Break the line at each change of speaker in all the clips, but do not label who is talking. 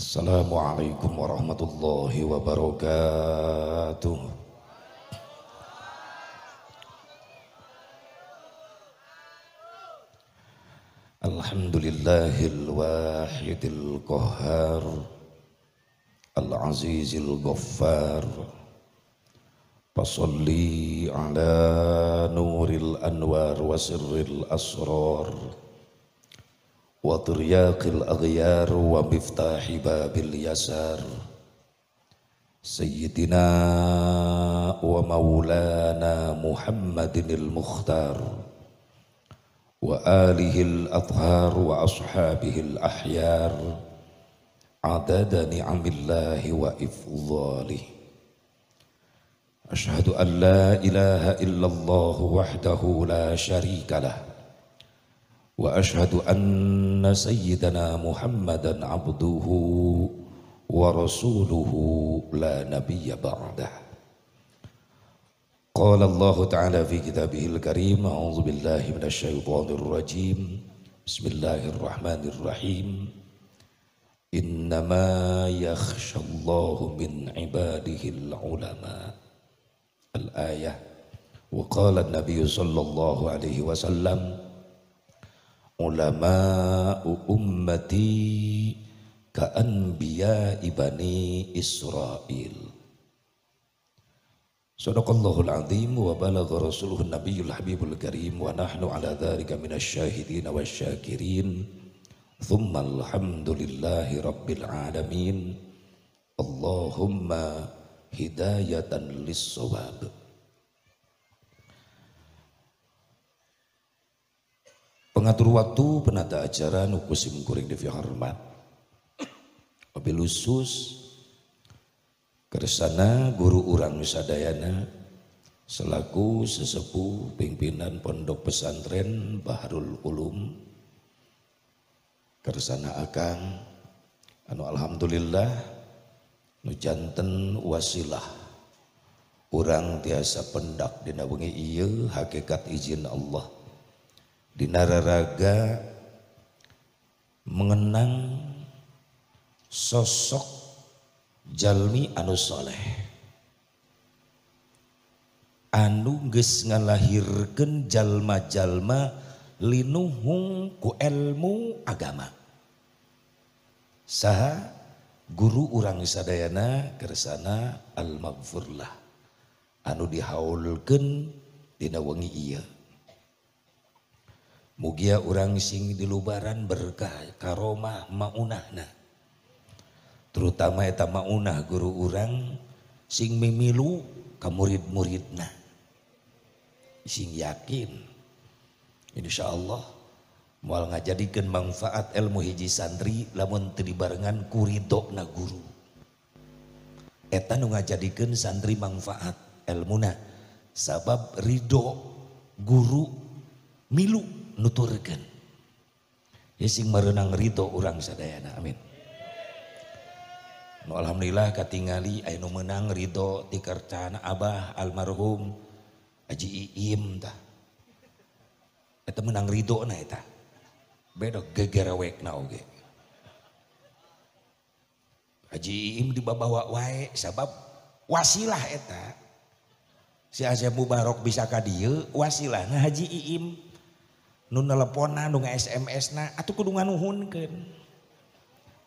Assalamualaikum warahmatullahi wabarakatuh. Alhamdulillahil wahidil qahhar, al-azizil ghaffar. Fasalli ala nuril anwar wa sirril asrar wa tiryaqil aghyar wa miftahi babil yasar. Sayyidina wa maulana Muhammadinil Mukhtar wa alihil athhar wa ashabihil ahyar adada ni'amillahi wa ifdhalih. Ashhadu an la ilaha illallah wahdahu la syarika lah wa ashhadu anna sayyidana Muhammadan abduhu wa rasuluhu la nabiyya ba'dah. Qala Allah ta'ala fi kitabihil karim, a'udzu billahi minasyaitonir rajim. Bismillahirrahmanirrahim. Innama yakhshallahu min ibadihil ulama. Al-ayah. Wa qala an-nabiy sallallahu alaihi wasallam, ulama'u ummati ka'anbiya'i bani Israel. Sadaqallahul azim wa balagha rasuluhun nabiyyul habibul karim wa nahnu ala dhalika minasyahidin wasyakirin. Thumma alhamdulillahi rabbil alamin. Allahumma hidayatan lis-shawab. Pengatur waktu, penata acara, nukusim kuring devi hormat. Wabil khusus kersana guru urang sadayana selaku sesepuh pimpinan pondok pesantren Baharul Ulum. Kersana akang anu alhamdulillah nu janten wasilah urang tiasa pendak dina wengi ieu hakikat izin Allah. Dina raraga mengenang sosok jalmi anu soleh anu geus ngalahirkeun jalma-jalma linuhung ku ilmu agama. Saha guru urang sadayana kersana al-maghfurlah anu dihaulkeun dina wengi ieu. Mugia urang sing di lubaran berkah karomah maunahna, terutama eta maunah guru urang sing mimilu ka murid-muridna, sing yakin insyaallah moal ngajadikeun manfaat ilmu hiji santri lamun teu dibarengan ku ridona guru. Eta nu ngajadikeun santri manfaat ilmuna sabab ridho guru milu nuturkeun. Ya sing merenang ridho urang sadayana, amin. Nu alhamdulillah katingali aya nu meunang ridho ti kertana Abah almarhum Haji Iim tah. Eta meunang ridona eta. Beda gegerewekna oge. Haji Iim dibawa wae sabab wasilah eta. Si Azam Mubarok bisa ka dieu wasilahna Haji Iim. Nu nelponna nu nga-SMS-na atuh kudu nganuhunkeun.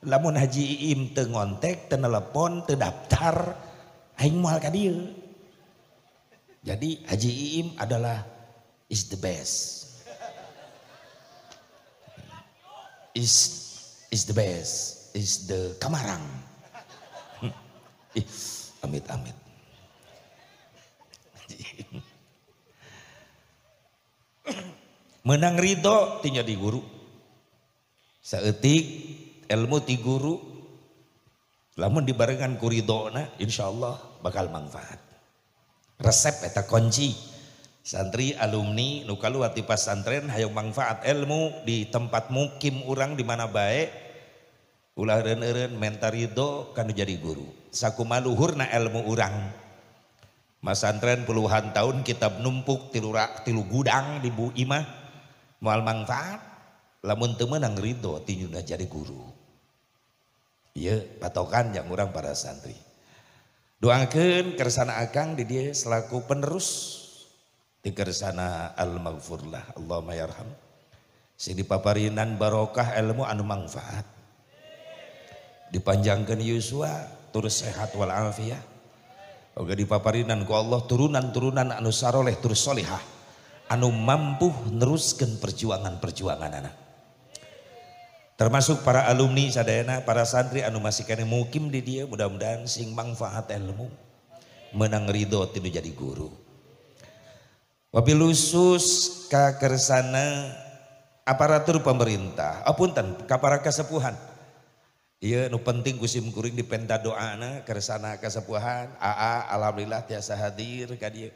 Lamun Haji Iim teu ngontek, teu nelepon, teu daftar, aing moal ka dieu. Jadi Haji Iim adalah is the best. Is the best, is the kamarang. Amit-amit. Menang ridho ti jadi guru. Saeutik ilmu ti guru lamun dibarengan ku ridona insyaallah bakal manfaat. Resep eta kunci. Santri alumni nu kaluar ti pesantren hayang manfaat ilmu di tempat mukim urang di mana bae. Ulah eureun-eureun menta ridho kanu jadi guru. Sakumaha luhurna ilmu urang. Masantren puluhan tahun kitab numpuk tilu gudang di Bu Imah. Moal manfaat lamun teu meunang ridho tinjuna jadi guru. Iya patokan yang orang para santri. Doakeun kersana akang di dia selaku penerus di kersana al-maghfurlah Allahumma yarham. Sing dipaparinan barokah ilmu anu manfaat. Dipanjangkeun yuswa terus sehat wal afiyah. Oga dipaparinan ku Allah turunan-turunan anu saroleh terus solihah. Anu mampu neruskeun perjuangan-perjuangan anak. Termasuk para alumni sadayana, para santri anu masih kene mukim di dia, mudah-mudahan sing manfaat ilmu menang ridho tinu jadi guru. Wabil khusus ka kersana aparatur pemerintah, apunten ka para kasepuhan. Ieu nu penting kusim kuring di penta doana kersana kasepuhan. AA alhamdulillah tiasa hadir ka dieu.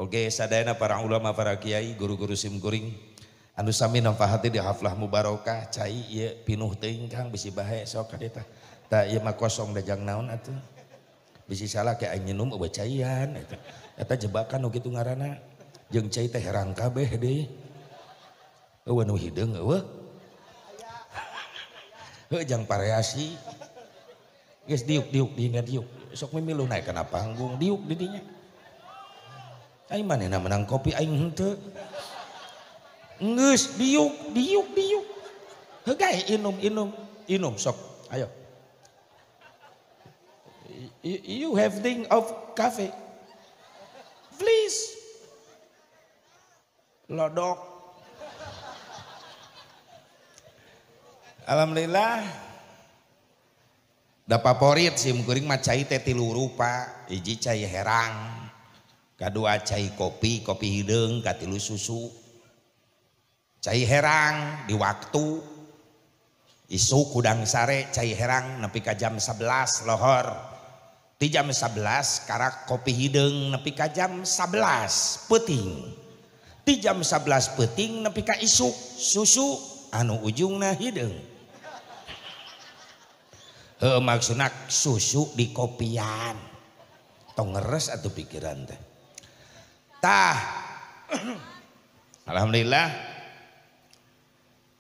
Oke sadayana para ulama, para kiai, guru-guru sim kuring anu sami nampahati di haflah mubarokah cai ieu pinuh teuing Kang bisi bahe sok ka dieu tah. Tah ieu mah kosong dajang naon atuh. Bisi salah ke aing nginum eueuh caian eta. Eta jebakan nu kitu ngaranna. Jeung cai teh herang kabeh deui. Eueuh nu hideung eueuh. Heuh jang variasi. Geus diuk-diuk diingat diuk. Sok mimilu naik kana panggung diuk di dinya. Aing manehna menang kopi aing henteu. Ngeus diuk. Hegai inum sok ayo. You have thing of cafe. Please. Lodok. Alhamdulillah. Da favorit sim kuring mah cai teh tilu rupa, hiji cai herang, kadua cai kopi hideung, katilu susu. Cai herang di waktu isuk kudang sare cai herang nepi ka jam 11 lohor. Di jam 11 karak kopi hideung nepi ka jam 11 peuting. Di jam 11 peuting nepi ka isuk susu anu ujungna hideung. Heuh maksudna susu di kopian. Tong ngeres atuh pikiran teh. Tah alhamdulillah.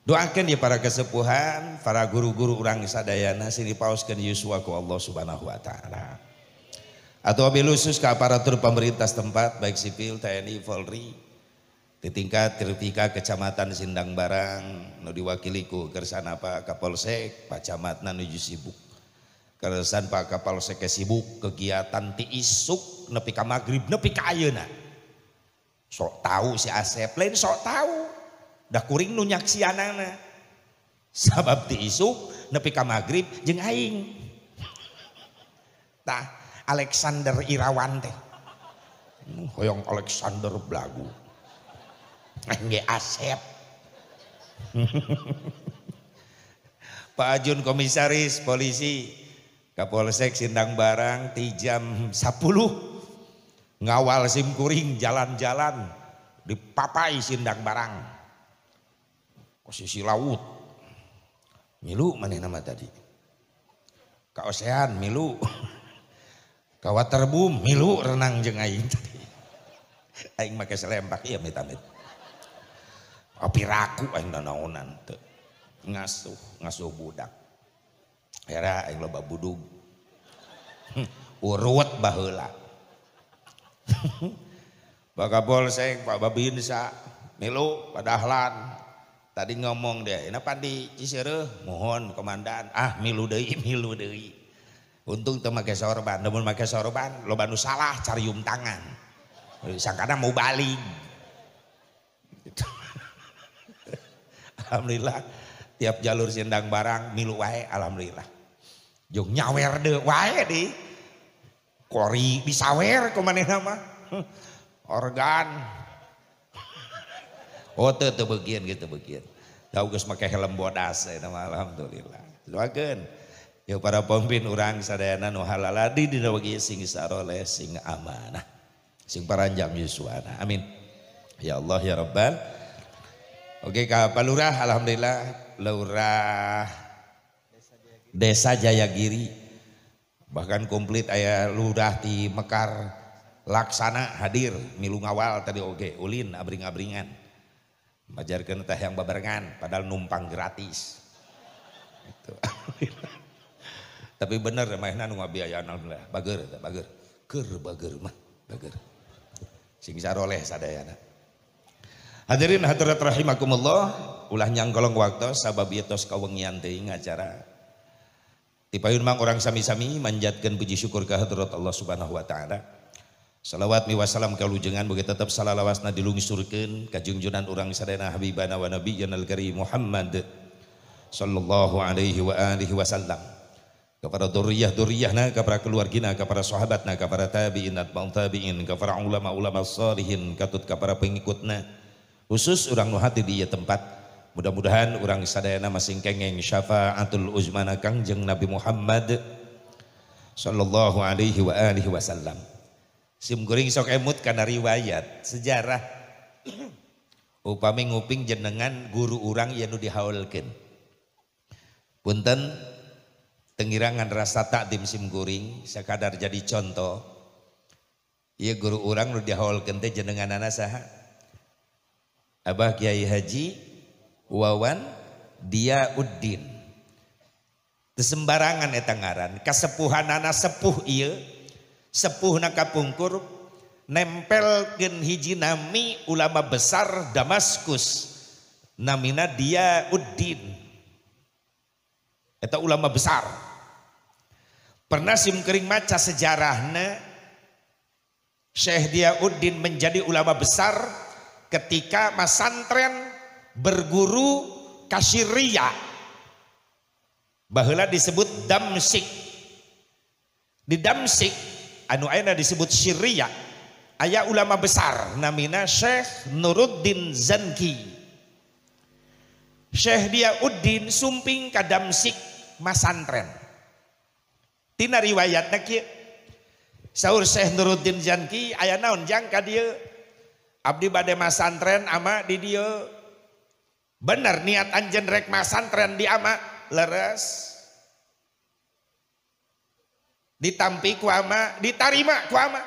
Doakan ya para kesepuhan, para guru-guru urang sadayana sini pauskeun yuswa ku Allah Subhanahu wa taala. Atau wabil khusus ke aparatur pemerintah setempat baik sipil, TNI, Polri di tingkat Tirtika Kecamatan Sindang Barang nu diwakili ku kersana Pak Kapolsek, Pak Camatna nuju sibuk. Kersan Pak Kapolsek sibuk kegiatan ti isuk nepi ka magrib nepi ka ayeuna. Sok tahu si Asep lain sok tahu. Dah kuring nu nyaksianana sabab ti isuk nepi ka magrib jeung aing tah Alexander Irawan teh hoyong Alexander Blagu aing ge Asep Pak Ajun Komisaris Polisi Kapolsek Sindang Barang ti jam 10 ngawal sim kuring jalan-jalan di papai Sindang Barang posisi laut milu maneh nama tadi ka osean milu ka waterboom milu renang jeung aing tadi aing make selempak ieu amit-amit api raku aing nanaonan teu ngasuh budak era aing loba budug urut baheula Pak Kapolsek Pak Babinsa milu padahlan tadi ngomong deh, kenapa di Cicereuh mohon komandan, milu deui. Untung teu make sorban, namun make sorban loba nu salah carium tangan. Sangkana mau balik. Gitu. Alhamdulillah tiap jalur Sindang Barang milu wae alhamdulillah. Jong nyawer deui wae di. Kori disawer ku manehna mah. Organ oh teu begian gitu begian. Tau geus make helm bodas eta mah alhamdulillah. Doakeun ya para pemimpin urang sadayana nu halaladi dina bagi sing saroleh sing amanah. Sing paranjang yuswana. Amin. Ya Allah ya Rabbal. Oke ka Palurah alhamdulillah Lurah Desa Jayagiri bahkan komplit aya lurah di Mekar laksana hadir milu ngawal tadi oge ulin abring-abringan. Majarkeun teh yang babarengan padahal numpang gratis. Itu. Tapi bener mainan nu ngabiayaan alhamdulillah. Bager eta bager. Keur bager mah bager. Sing saroleh sadayana. Hadirin hadirat rahimakumullah, ulah nyangkolong waktu sabab ieu tos kawengian teuing acara. Tipayun mang orang sami-sami manjatkeun puji syukur ka hadrat Allah Subhanahu wa taala. Salawat mi wassalam ka lujengan boga tetep salalawasna dilungsurkeun ka junjunan urang sadayana habibana wa nabiyyana al-karim Muhammad sallallahu alaihi wa alihi wasallam. Kepada duriyah-duriyahna, kepada keluargina, kepada sahabatna, kepada tabi'in, atba'un tabi'in, kepada ulama-ulama salihin, katut kepada pengikutna. Khusus orang nu hati di tempat. Mudah-mudahan orang sadayana masing kengeng syafaatul uzmana Kangjeng Nabi Muhammad sallallahu alaihi wa alihi wasallam. Sim kuring sok emut kana riwayat sejarah upami nguping jenengan guru urang ieu nu dihaulkeun. Punten tengirangan rasa takdim sim kuring sakadar jadi contoh. Ieu guru urang nu dihaulkeun teh jenenganana saha? Abah Kiai Haji Wawan Diauddin. Teu sembarangan eta ngaran, kasepuhanana sepuh ieu. Sepuhna kapungkur nempelkeun hiji nami ulama besar Damaskus namina Diauddin. Eta ulama besar. Pernah sim kering maca sejarahna Syekh Diauddin menjadi ulama besar ketika masantren berguru ka Syria. Baheula disebut Damsyik. Di Damsyik anu ayeuna disebut Syria aya ulama besar namina Syekh Nuruddin Zanki. Syekh Diauddin sumping ka Damsyik masantren. Tina riwayatna kieu saur Syekh Nuruddin Zanki aya naon jang ka dieu abdi bade masantren ama di dieu. Bener niat anjeun rek masantren di ama leres. Ditampi ku ama, ditarima ku ama.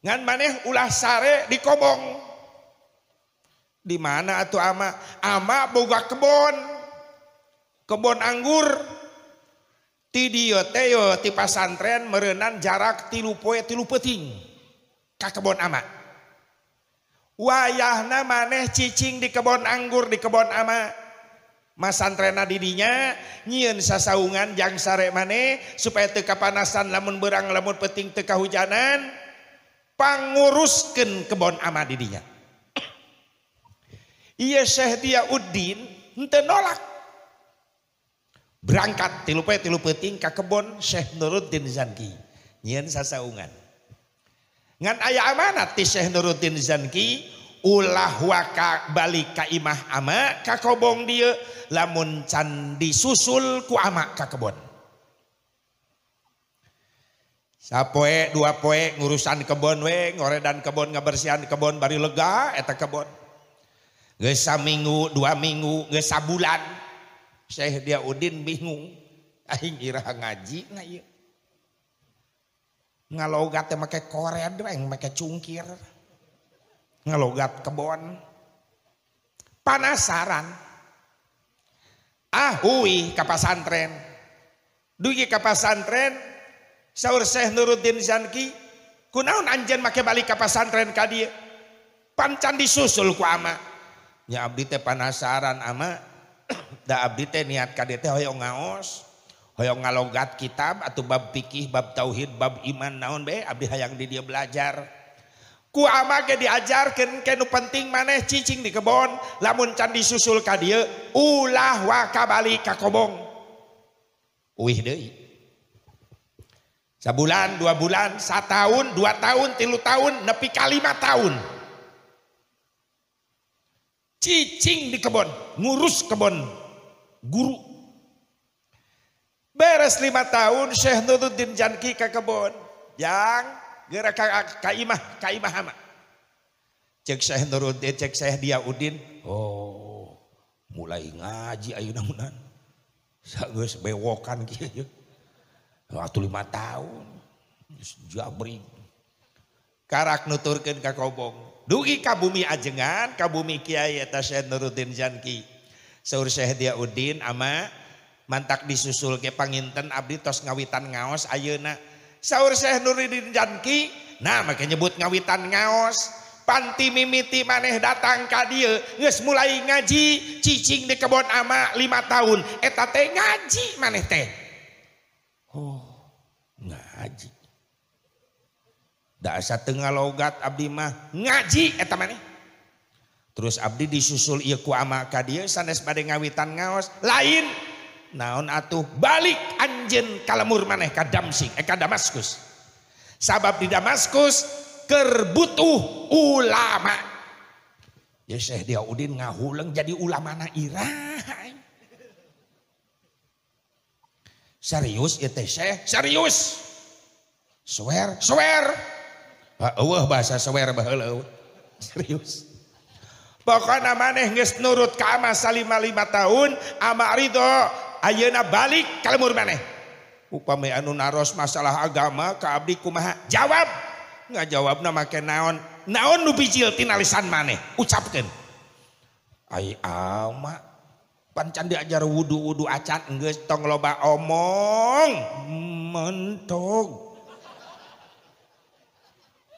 Ngan maneh ulah sare di Kobong. Di mana atuh ama? Ama boga kebon. Kebon anggur. Ti dieu teh yo ti pasantren meureunnan jarak 3 poe 3 peuting ka kebon ama. Wayahna maneh cicing di kebon anggur di kebon ama. Masantrena didinya nyieun sasaungan jang sare maneh supaya teu kapanasan lamun beurang lamun peuting teu kahujanan panguruskeun kebon ama didinya. Ieu Syekh Diauddin henteu nolak. Berangkat 3 poe 3 peuting ka kebon Syekh Nuruddin Zanki nyieun sasaungan. Ngan aya amanat ti Syekh Nuruddin Zanki ulah waka balik ka imah ama ka kobong dieu lamun can disusul ku ama ka kebon. Sapoe 2 poe ngurusan kebon we ngoredan kebon ngabersihan kebon bari lega eta kebon. Geus saminggu 2 minggu geus sabulan Syekh Diauddin bingung aing iraha ngaji na ieu. Ngalogat teh make kored we make cungkir. Ngalogat kebon. Panasaran. Huy ka pasantren. Dugi ka pasantren saur Syekh Nuruddin Zanki, kunaon anjeun make balik ka pasantren ka dieu? Pancan disusul ku ama. Nya abdi teh panasaran ama, da abdi teh niat ka dieu teh hoyong ngaos, hoyong ngalogat kitab atuh bab fikih, bab tauhid, bab iman naon bae abdi hayang di dieu belajar. Ku ama ge diajarkeun kenu penting maneh cicing di kebon lamun can disusul ka dieu ulah waka balik ka kobong. Uih deui. Sabulan, 2 bulan, 1 tahun, 2 tahun, 3 tahun, nepi ka 5 tahun. Cicing di kebon, ngurus kebon guru. Beres 5 tahun Syekh Nuruddin Zanki ka kebon. Yang geura ka imah ama. Cek Syekh Nuruddin, cek Syekh Diauddin, oh mulai ngaji ayeuna munan. Geus bewokan kieu. Atuh 5 tahun. Geus jabring. Karak nuturkeun ka kobong. Dugi ka bumi ajengan, ka bumi kiai eta Syekh Nuruddin Zanki. Saur Syekh Diauddin ama mantak disusul ke panginten abdi tos ngawitan ngaos ayeuna saur Syekh Nuruddin Janki nah make nyebut ngawitan ngaos panti mimiti maneh datang ka dieu geus mulai ngaji cicing di kebon ama 5 tahun eta teh ngaji maneh teh oh ngaji da asa teu ngalogat abdi mah ngaji eta maneh terus abdi disusul ieu ku ama ka dieu sanes bade ngawitan ngaos lain naon atuh balik anjeun kalemur maneh ka Damsik ka Damaskus sabab di Damaskus keur butuh ulama ya Syekh Diaudin ngahuleung jadi ulamana irah serius ieu teh Syekh serius swear eueuh bahasa swear baheula serius pokokna maneh geus nurut ka ama salima 5 tahun ama ridho ayeuna balik ka lemur maneh upami anu naros masalah agama ka abdi kumaha jawab ngajawabna make naon nu bijil tina lisan maneh ucapkeun ai ama pancan diajar wudu acan geus tong loba omong mentog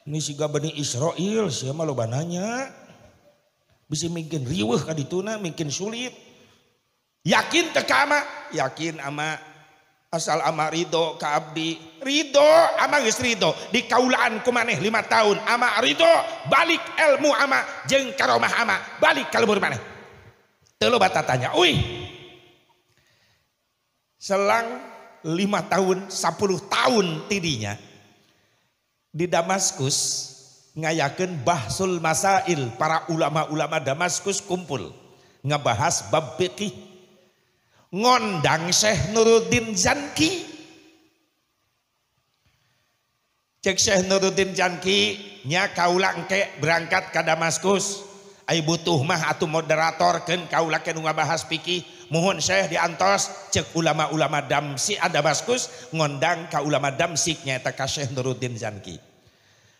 ini siga Bani Israil sia mah loba nanya bisa mungkin riweuh ka dituna mungkin sulit yakin teu ka ama yakin ama asal ama ridho ka abdi ridho ama geus ridho dikaulaan ku maneh 5 tahun ama ridho balik ilmu ama jeung karomah ama balik ka lembur maneh teu loba tatanya uih selang 5 tahun 10 tahun tidinya di Damaskus ngayakeun bahsul masail para ulama-ulama Damaskus kumpul ngabahas bab fiqih ngondang Syekh Nuruddin Janki cek Syekh Nuruddin Janki nya kaula engke berangkat ke Damaskus ai butuh mah atuh moderatorkeun kaula ke nu ngabahas fikih mohon Syekh diantos cek ulama-ulama Damsik Damaskus ngondang ka ulama Damsik nyaeta ka Syekh Nuruddin Janki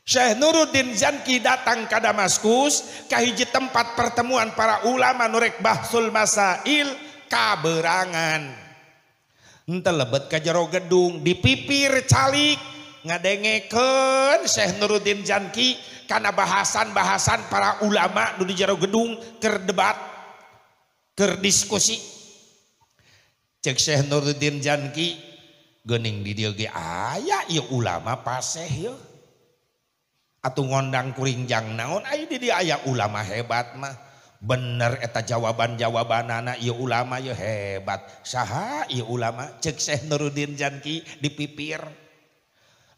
Syekh Nuruddin Janki datang ke Damaskus ka hiji tempat pertemuan para ulama nurek bahsul masail kaberangan ente lebet ka jero gedung dipipir calik ngadengekeun Syekh Nuruddin Janki kana bahasan-bahasan para ulama nu di jero gedung keur debat keur diskusi cek Syekh Nuruddin Janki geuning di dieu ge aya ieu ulama paseh yeuh atuh ngondang kuringjang naon aya di dieu aya ulama hebat mah bener eta jawaban-jawabanana ieu ulama ieu hebat saha ieu ulama cek Syekh Nuruddin Janki dipipir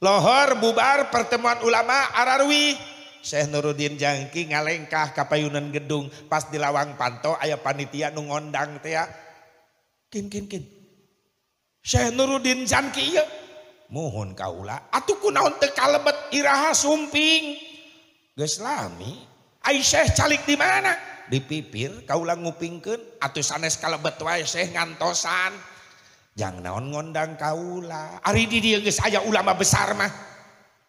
lohor bubar pertemuan ulama ararwi Syekh Nuruddin Janki ngalengkah ka payunan gedung pas di lawang panto aya panitia nu ngondang teh kin Syekh Nuruddin Janki ieu mohon kaula atuh kunaon teu kalebet iraha sumping geus lami ai Syekh calik di mana dipipir kaula ngupingkeun atuh sanes kalebet wae Syekh ngantosan jang naon ngondang kaula ari di dieu geus aya ulama besar mah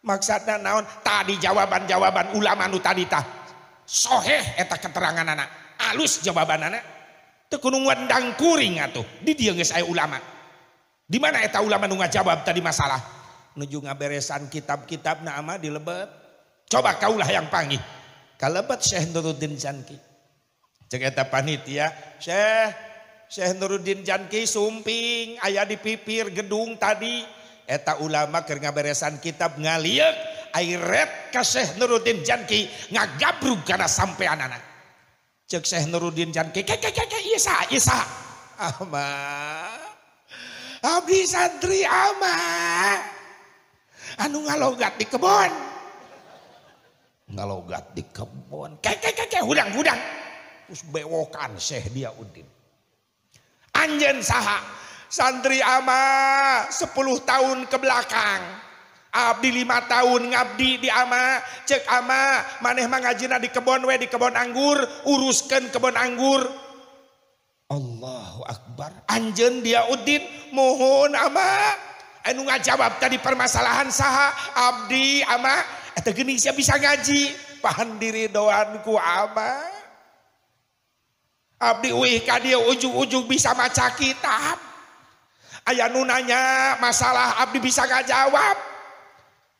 maksudna naon tadi jawaban-jawaban ulama nu tadi tah soheh eta keteranganana alus jawabanana teu kudu ngondang kuring atuh di dieu geus aya ulama di mana eta ulama nu ngajawab tadi masalah nuju ngaberesan kitab-kitabna ama dilebet coba kaulah yang panggih kalebet Syekh Nuruddin Janki cek eta panitia Syekh Nuruddin Janki sumping aya di pipir gedung tadi eta ulama keur ngaberesan kitab ngalieup airet ka Syekh Nuruddin Janki ngagabrug kana sampeanana cek Syekh Nuruddin Janki ieu saha ama abdi santri ama anu ngalogat di kebon hudang terus bewokan Syekh Diaudin anjeun saha santri ama 10 tahun ke belakang abdi 5 tahun ngabdi di ama cek ama maneh mah ngajina di kebon we di kebon anggur uruskeun kebon anggur Allahu Akbar anjeun Diaudin mohon ama anu ngajawab tadi permasalahan saha abdi ama eta geuning sia bisa ngaji pahan diri doanku ama abdi uih ka dieu ujug-ujug bisa maca kitab Aya nu nanya masalah abdi bisa ngajawab.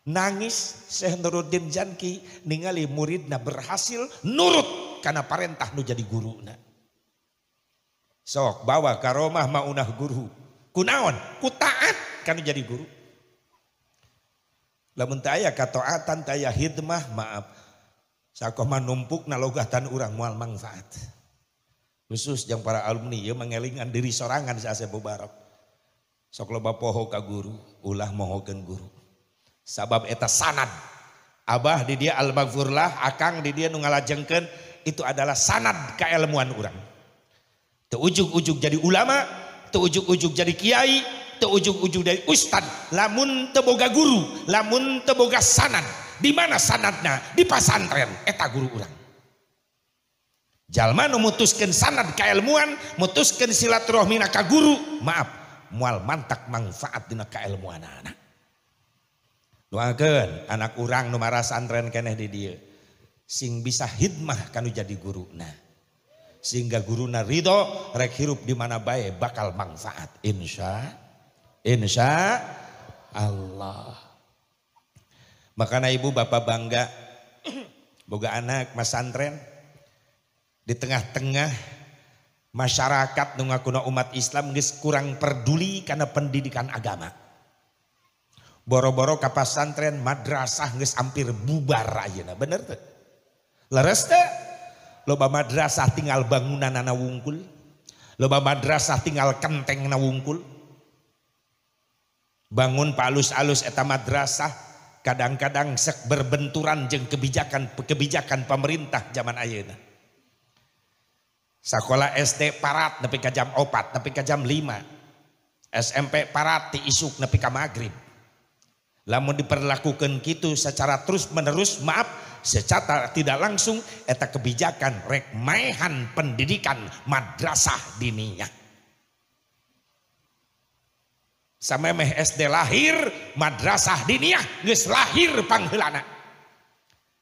Nangis Syekh Nuruddin Janki ningali muridna berhasil nurut karena perintah nu jadi guruna. Sok bawa karomah maunah guru. Kunaon? Ku taat karena jadi guru. Lamun teu aya kataatan teu aya hidmah maaf. Sakoh numpuk nalogatan urang moal manfaat. Khusus yang para alumni ya mengelingan diri sorangan saase bubarok. Sok loba poho ka guru, ulah mohokeun guru. Sabab eta sanad. Abah di dia al-maghfurlah, akang di dia nu ngalajengkeun itu adalah sanad kailmuan urang. Teu ujug-ujug jadi ulama, teu ujug-ujug jadi kiai, teu ujug-ujug jadi ustad. Lamun teu boga guru, lamun teu boga sanad. Di mana sanadna? Di pasantren eta guru urang. Jalma nu mutuskeun sanad kailmuan, mutuskeun silaturahmina ka guru, maaf, moal mantak manfaat dina kailmuanana. Doakeun anak urang nu mara santren keneh di dieu sing bisa hidmah kanu jadi guruna. Sehingga guruna ridho rek hirup di mana bae bakal manfaat insya Allah. Makanya ibu bapak bangga boga anak mas santren di tengah-tengah masyarakat nu ngakuna umat Islam geus kurang peduli karena pendidikan agama. Boro-boro ka pasantren madrasah geus hampir bubar ayeuna, bener teu? Leres teu? Loba madrasah tinggal bangunanna wungkul. Loba madrasah tinggal kentengna wungkul. Bangun palus-alus eta madrasah kadang-kadang sek berbenturan jeung kebijakan pemerintah zaman ayeuna. Sakola SD parat nepi ka jam 4, nepi ka jam 5. SMP parat ti isuk nepi ka magrib. Lamun diperlakukan gitu secara terus menerus, maaf, secara tidak langsung eta kebijakan rek maehan pendidikan madrasah diniyah. Samemeh SD lahir, madrasah diniyah geus lahir pangheulana.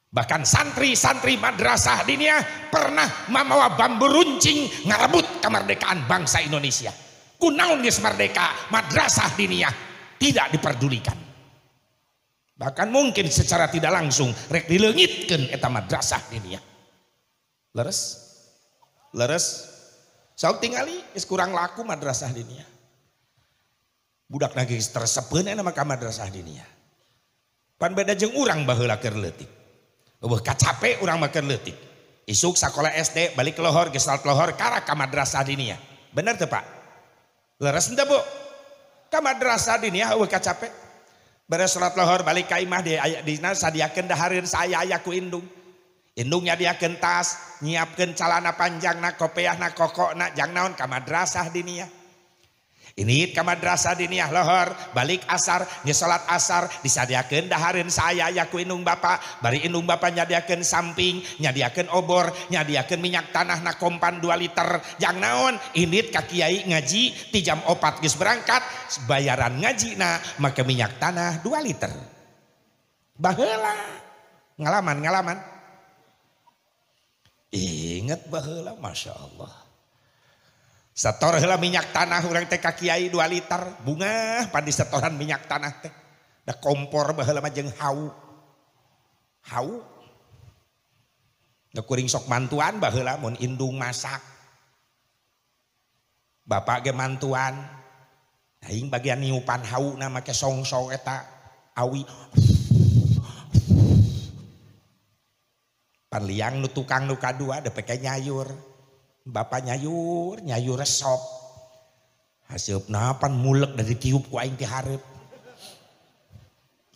Bahkan santri-santri madrasah diniyah pernah mamawa bambu runcing ngarebut kemerdekaan bangsa Indonesia. Kunaon geus merdeka, madrasah diniyah tidak diperdulikan. Bahkan mungkin secara tidak langsung rek dileungitkeun eta madrasah diniyah. Leres sauk tingali geus kurang laku madrasah diniyah. Budak lagi tersepeun aya maka madrasah diniyah. Pan beda jeung urang baheula keur leutik. Eueuh kacape urang mah keur leutik. Isuk sakola SD balik lohor geus salat lohor kara ka madrasah diniyah. Bener teu Pak? Leres henteu Bu? Ka madrasah diniyah eueuh kacape. Beres salat lohor balik ka imah dina sadiakeun dahareun saya aya ku indung. Indung nyadiakeun tas, nyiapkeun calana panjangna, kopiahna, kokokna, jang naon ka madrasah diniyah. Ini ka madrasah diniyah lohor, balik asar, geus salat asar disadiakeun dahareun saya aya ku indung bapa, bari indung bapa nyadiakeun samping, nyadiakeun obor, nyadiakeun minyak tanah na kompan 2 liter. Jang naon? Indit ka kiai ngaji ti jam 4 geus berangkat, bayaran ngaji na make minyak tanah 2 liter. Baheula. Ngalaman. Ingat baheula, Masya Allah. Setor heula minyak tanah urang teh ka kiai 2 liter, bunga pan disetoran minyak tanah teh. Da kompor baheula mah jeung hau. Da kuring sok mantuan baheula mun indung masak. Bapak ge mantuan. Aing bagian niupan hauna make songsong eta awi. Pan liang nu tukang nu kadua da pake nyayur. Bapak nyayur resop. Hasilna pan mulek dari tiup ku aing ti hareup.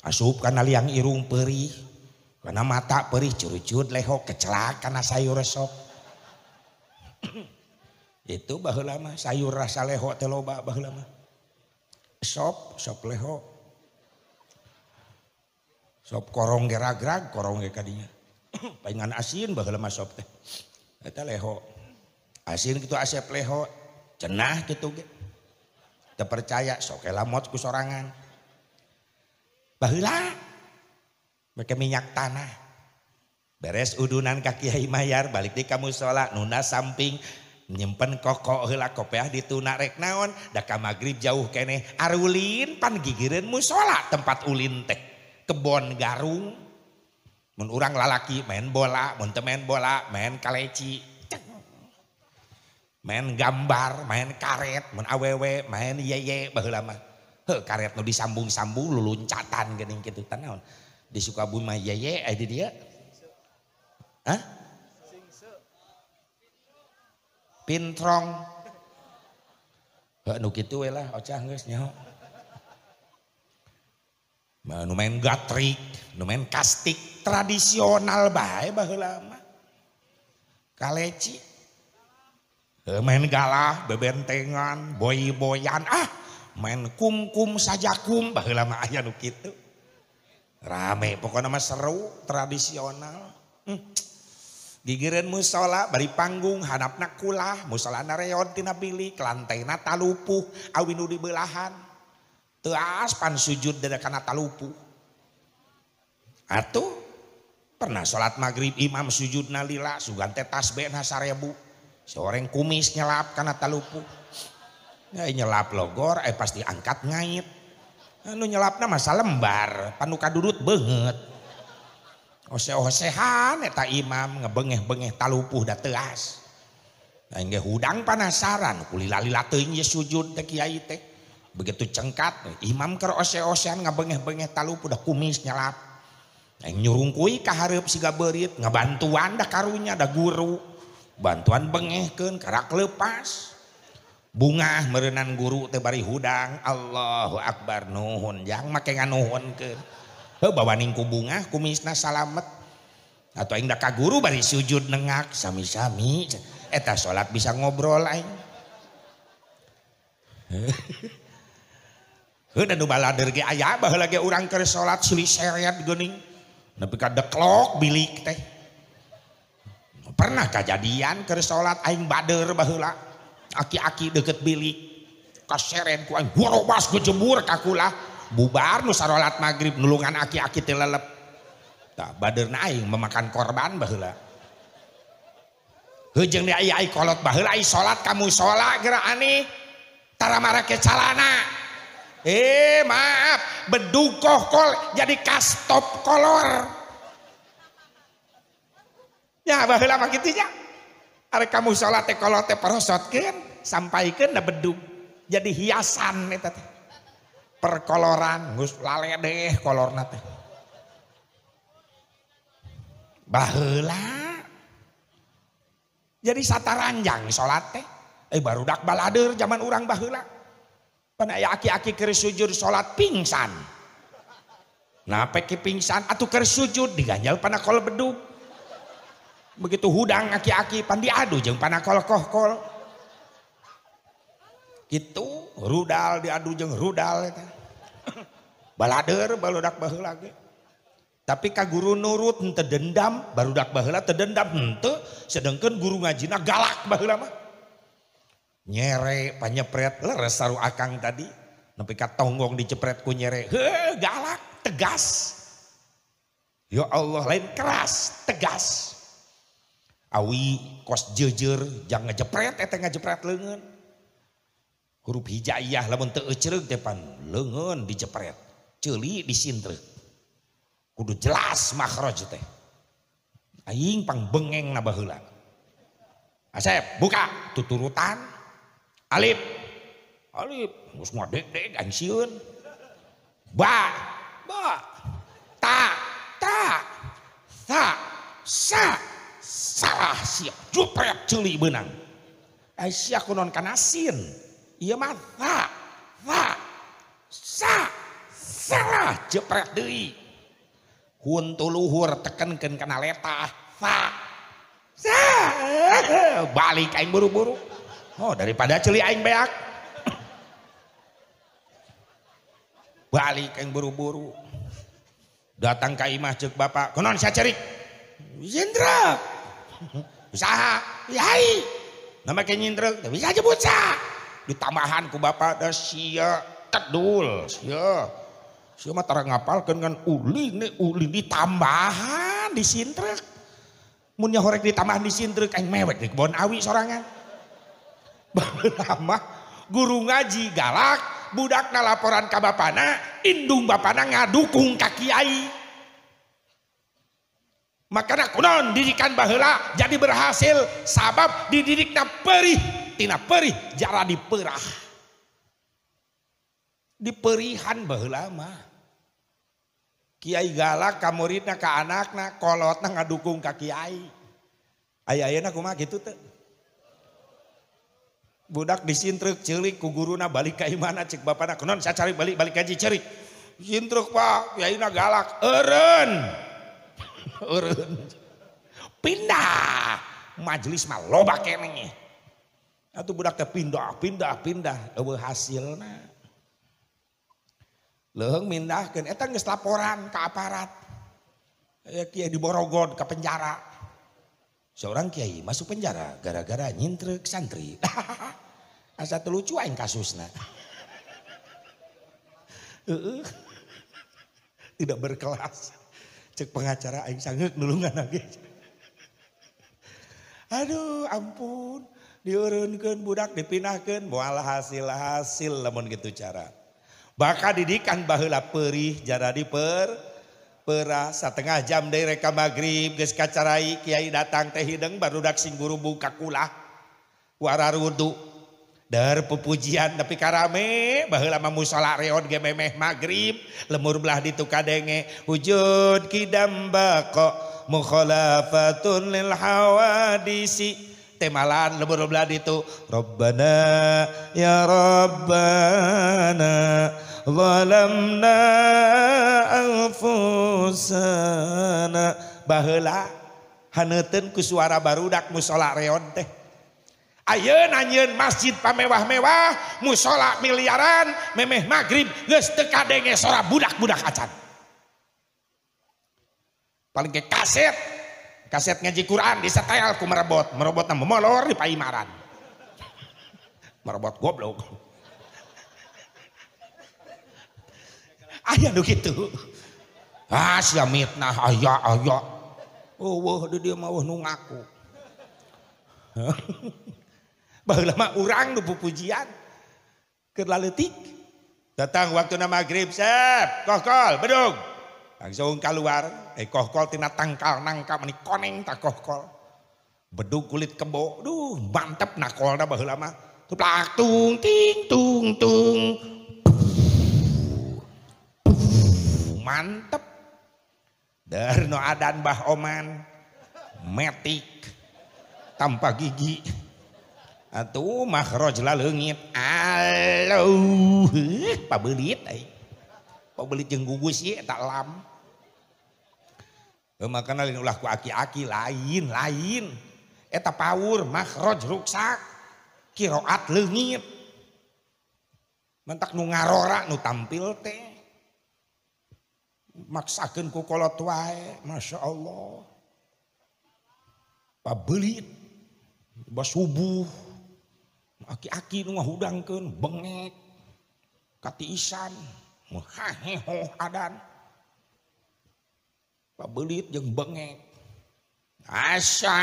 Asup kana liang irung perih, kana mata perih curucut leho kecelak kana sayur resop. Itu baheula mah sayur rasa leho teh loba baheula mah. Sop leho. Sop korong ge ragrag, korong ge kadinya. Paingan asin baheula mah sop teh. Eta leho. Asin gitu asep leho, cenah gitu ge. Teu percaya sok lamot ku sorangan. Baheula make minyak tanah. Beres udunan ka Kiai Mayar balik di ka mushola nuna samping nyimpen kokok heula kopiah dituna rek naon da ka magrib jauh keneh arulin pan gigireun musola tempat ulin teh kebon garung mun urang lalaki main bola mun teu main bola main kaleci main gambar main karet mun awewe main yeye baheula mah heuh karet nu disambung-sambung luluncatan geuning kitu tah naon di Sukabumi mah yeye aya di dieu hah pintrong nu kitu we lah ocah geus nyaho nu main gatrik nu main kastik tradisional bae baheula mah kaleci main galah bebentengan boy-boyan main kum-kum sajakum baheula mah aya nu kitu rame pokoknya mah seru tradisional gigireun musola bari panggung handapna kulah musolana reon tina bilik lantaina talupuh awi nu dibelahan teu aspan sujud dadakana talupuh atuh pernah salat maghrib imam sujudna lila sugan teh tasbihna 1000 soreng kumis nyelap kana talupuh ya nyelap logor pasti angkat ngait anu nyelapna mah salembar panu kadudut beungeut ose-osehan eta imam ngebengeh-bengeh talupuh da teuas. Aing ge hudang penasaran kulila-lila teuing ye sujud teh kiai teh. Begitu cengkat imam keur ose-osehan ngabengeh-bengeh talupuh da kumis nyelap. Aing nyurungkuy ka hareup siga beurit ngabantuan da karunya da guru. Bantuan bengehkeun karak leupas. Bungah meureunan guru teh bari hudang Allahu Akbar nuhun jang make nganuhunkeun. Bawaning ku bunga kumisna salamet atau aing da ka guru bari sujud nengak sami-sami eta salat bisa ngobrol aing heuh nu balader ge aya baheula ge urang keur salat silih seret geuning nepi ka deklok bilik teh pernah kajadian keur salat aing bader baheula aki-aki deukeut bilik kaseret ku aing gorobas gejebur ka kulah bubar nu sarolat maghrib nulungan aki-aki teh lelep tah badeurna aing memakan korban baheula heuh jeung di ai kolot baheula ai salat ka mushola geura aneh tara marake calana maaf bedug kohkol jadi kastop kolor ya baheula mah kitu nya are ka mushola teh kolot teh parosotkeun sampaikeun da bedug jadi hiasan eta teh perkoloran geus laledeh kolorna teh baheula jadi sataranjang salat teh barudak balader zaman urang baheula pan aya aki-aki keur sujud salat pingsan nah peki pingsan atuh keur sujud diganjal pana kol bedug begitu hudang aki-aki pan diadu jeung pana kol kohkol gitu rudal diadu jeung rudal eta balader barudak baheula ge tapi ka guru nurut henteu dendam barudak baheula teu dendam henteu sedengkeun guru ngajina galak baheula mah nyere panyepret leres saru akang tadi nepi ka tonggong dicepret ku nyere heuh galak tegas ya Allah lain keras tegas awi kos jeujeur jang ngejepret eta ngejepret leungeun huruf hijaiyah lamun teu ecereug teh pan leungeun dijepret ceuli disintreuk kudu jelas makhraj teh aing pang bengeng na baheula Asep buka tuturutan alif geus ngadeg-deg aing sieun ba ta sa salah siap jepret ceuli beunang ai sia kunon kana sin ieu mah sa salah jepret deui hun tuluhur tekenkeun kana letah sa balik aing buru-buru daripada ceuli aing beak balik aing buru-buru datang ka imah ceuk bapak kunaon sacerik Jendra usaha yai nama ke nyindrek teu bisa jebut sa ditambahan ku bapak da sia kedul sia mah tara ngapalkeun kan uli ditambahan disindrek mun nya horek ditambahan disindrek aing mewek di kebon awi sorangan Lama guru ngaji galak, budakna laporan ka bapana, indung bapana ngadukung ka kiai. Makana kunon didikan baheula jadi berhasil sabab dididikna perih, tina perih jara diperah. Diperihan baheula mah. Kiai galak ka muridna ka anakna, kolotna ngadukung ka kiai. Aya-ayana kumaha kitu teh. Budak disintrek ceulik ku guruna balik ka imana cek bapana kunon saya cari balik kaji ceurik. Sintrek Pak, kiaina galak, eureun. Eureun. Pindah. Majelis mah loba keneh. Atuh budak teh pindah eueuh hasilna. Leuheung mindahkeun eta geus laporan ka aparat. Kiai diborogod ka penjara. Seorang kiai masuk penjara gara-gara nyintrek santri. Asa teu lucu aing kasusna. Tidak berkelas. Cek pengacara aing sangeuk nulungan lagi. Aduh ampun, dieureunkeun budak dipindahkeun moal hasil lamun kitu cara. Baka didikan baheula perih jara perah setengah jam dari reka magrib geus kacarai kiai datang teh hideung barudak sing guru buka kulah wararudu dar pupujian tapi karame baheula mah musala reon ge memeh magrib lemur belah ditu kadenge wujud kidam baqa mukhalafatun lil hawadisi temalan lemur belah ditu Rabbana ya Rabbana zalamna anfusana baheula haneuteun ku suara barudak musala reon teh. Ayeuna nyeun masjid pamewah-mewah, musola miliaran, memeh magrib geus teu kadenge sora budak-budak acan. Paling ke kaset ngaji Quran disetel ku merobotna memolor di paimaran. Merobot goblok. Aya nu kitu. Sia mitnah aya. Wah dia mah nu ngaku. Baheula mah urang nu pupujian keur laleutik. Datang waktuna magrib, sep, kohkol, bedug. Langsung keluar, kohkol tina tangkal nangka mani koneng tak kohkol. Bedug kulit kebo, duh mantep nakolna baheula mah. Tuplak tung ting tung tung. Mantep. Darno adan Mbah Oman metik tanpa gigi atuh makhraj laleungit alauh pabeulit jeung gugus ye tak lam makana lain ulah ku aki-aki lain eta paur makhraj ruksak qiraat leungit mentak nu ngarora nu tampil teh maksakeun ku kolot wae Masya Allah pabelit bas subuh aki-aki nu ngahudangkeun bengek katiisan muhaheho adan pabelit jeung bengek as-salatu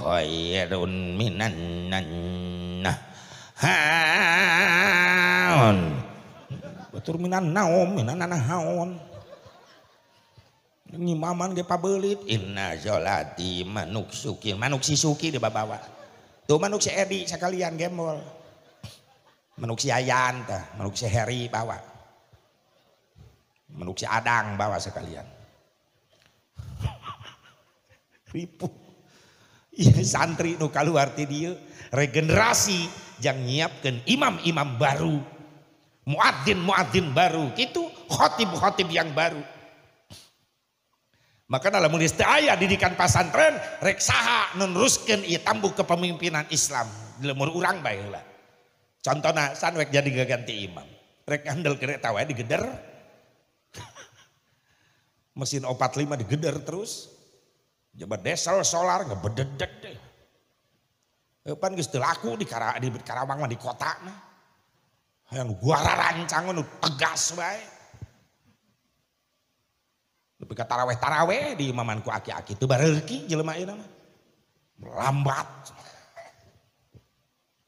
khairun minan haun batur minan naum minan haun ngimaman ge pabelit inna zolati manuk si suki di babawa tuh manuk si Edi sekalian gembol manuk si Ayan tah manuk si Heri bawa manuk si Adang bawa sekalian ribu iya santri nu kaluar ti dieu regenerasi jang nyiapkeun imam-imam baru muadzin baru gitu khotib yang baru. Maka dalam teu aya didikan pasantren rek saha neruskeun ieu tambuk kepemimpinan Islam di lemur urang bae heula. Contona san rek jadi gaganti imam. Rek ngandelkeun eta wae digeder. Mesin 45 digeder terus. Jabat diesel solar ngebededek deh. Pan geus teu laku di Karawang mah di kota mah. Hayang gua rancang nu tegas bae. Tapi ka taraweh di imaman ku aki-aki teu bareuki jelema ieu mah. lambat.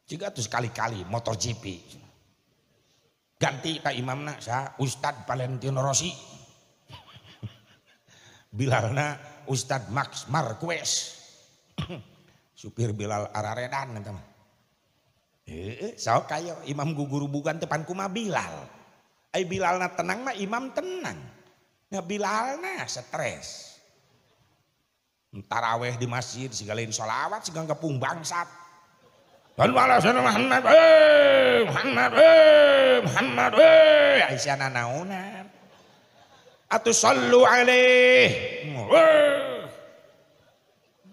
Jika tuh sekali-kali motor GP. Ganti ka imamna sa Ustad Valentino Rossi. Bilalna Ustad Max Marquez. Supir Bilal Araredan eta mah. So kayo imam guguru bukan tepan kuma Bilal. Ai Bilalna tenang mah imam tenang. Nah Bilalna stres. Taraweh di masjid sigalain sholawat sigang kepung bangsat. Muhammad Muhammad Aisyana naonan. Atuh sallu alaih.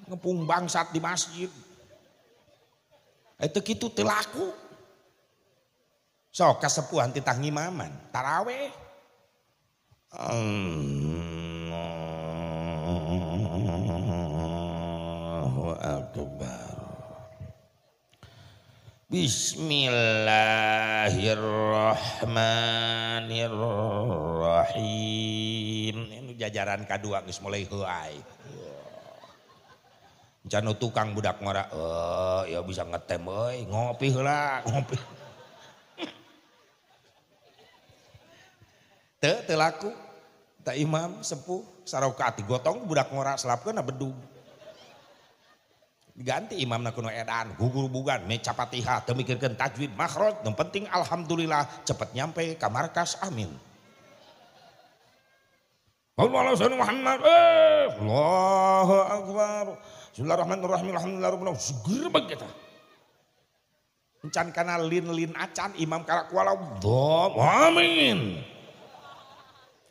Ngepung bangsat di masjid. Itu kitu teu laku. Sok kasepuhan titah ngimaman taraweh. Allahu akbar. Bismillahirrahmanirrahim. Ini jajaran kedua geus mulai heuai. Janu tukang budak ngora, ya bisa ngetem euy, ngopi heula, ngopi. Teu laku. Ta imam sepuh sarokat digotong budak ngora selapkeun bedug. Diganti imamna kuno edan, gugur bugan, maca Fatihah, teu mikirkeun tajwid makhraj, yang penting alhamdulillah cepet nyampe ka markas amin. Allahu akbar. Bismillahirrahmanirrahim. Alhamdulillah seger banget kita. Encan kana lin acan imam kala kuala dom. Amin.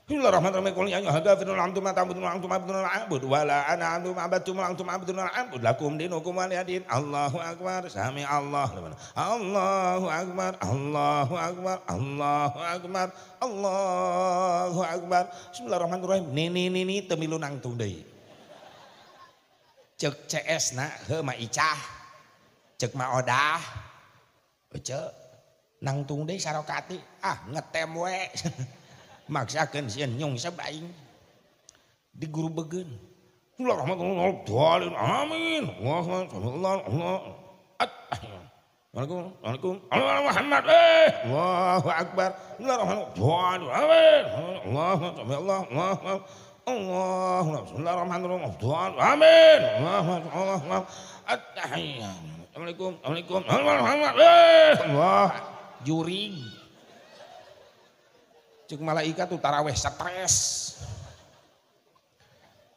Bismillahirrahmanirrahim. Qul ya ayyuhal antum ta'budun antum abdun a'bud wala ana antum abadtum antum abdun a'bud lakum dinukum waliyadin. Allahu akbar. Sami Allah. Allahu akbar. Allahu akbar. Allahu akbar. Allahu akbar. Bismillahirrahmanirrahim. Nini teu milu nangtung deui. Cek CS na heuh ma Icah. Cek ma Odah. Cek nangtung deui sarokati. Ngetem we. Maksakeun sieun nyung sabaing. Di guru beugeun. Bismillahirrahmanirrahim. Amin. Waalaikumsalam. Muhammad. Allahu akbar. Bismillahirrahmanirrahim. Amin. Allah. Bismillahirrahmanirrahim. Amin. Assalamualaikum. Allah. Juring. Cek malaikat tuh taraweh stres.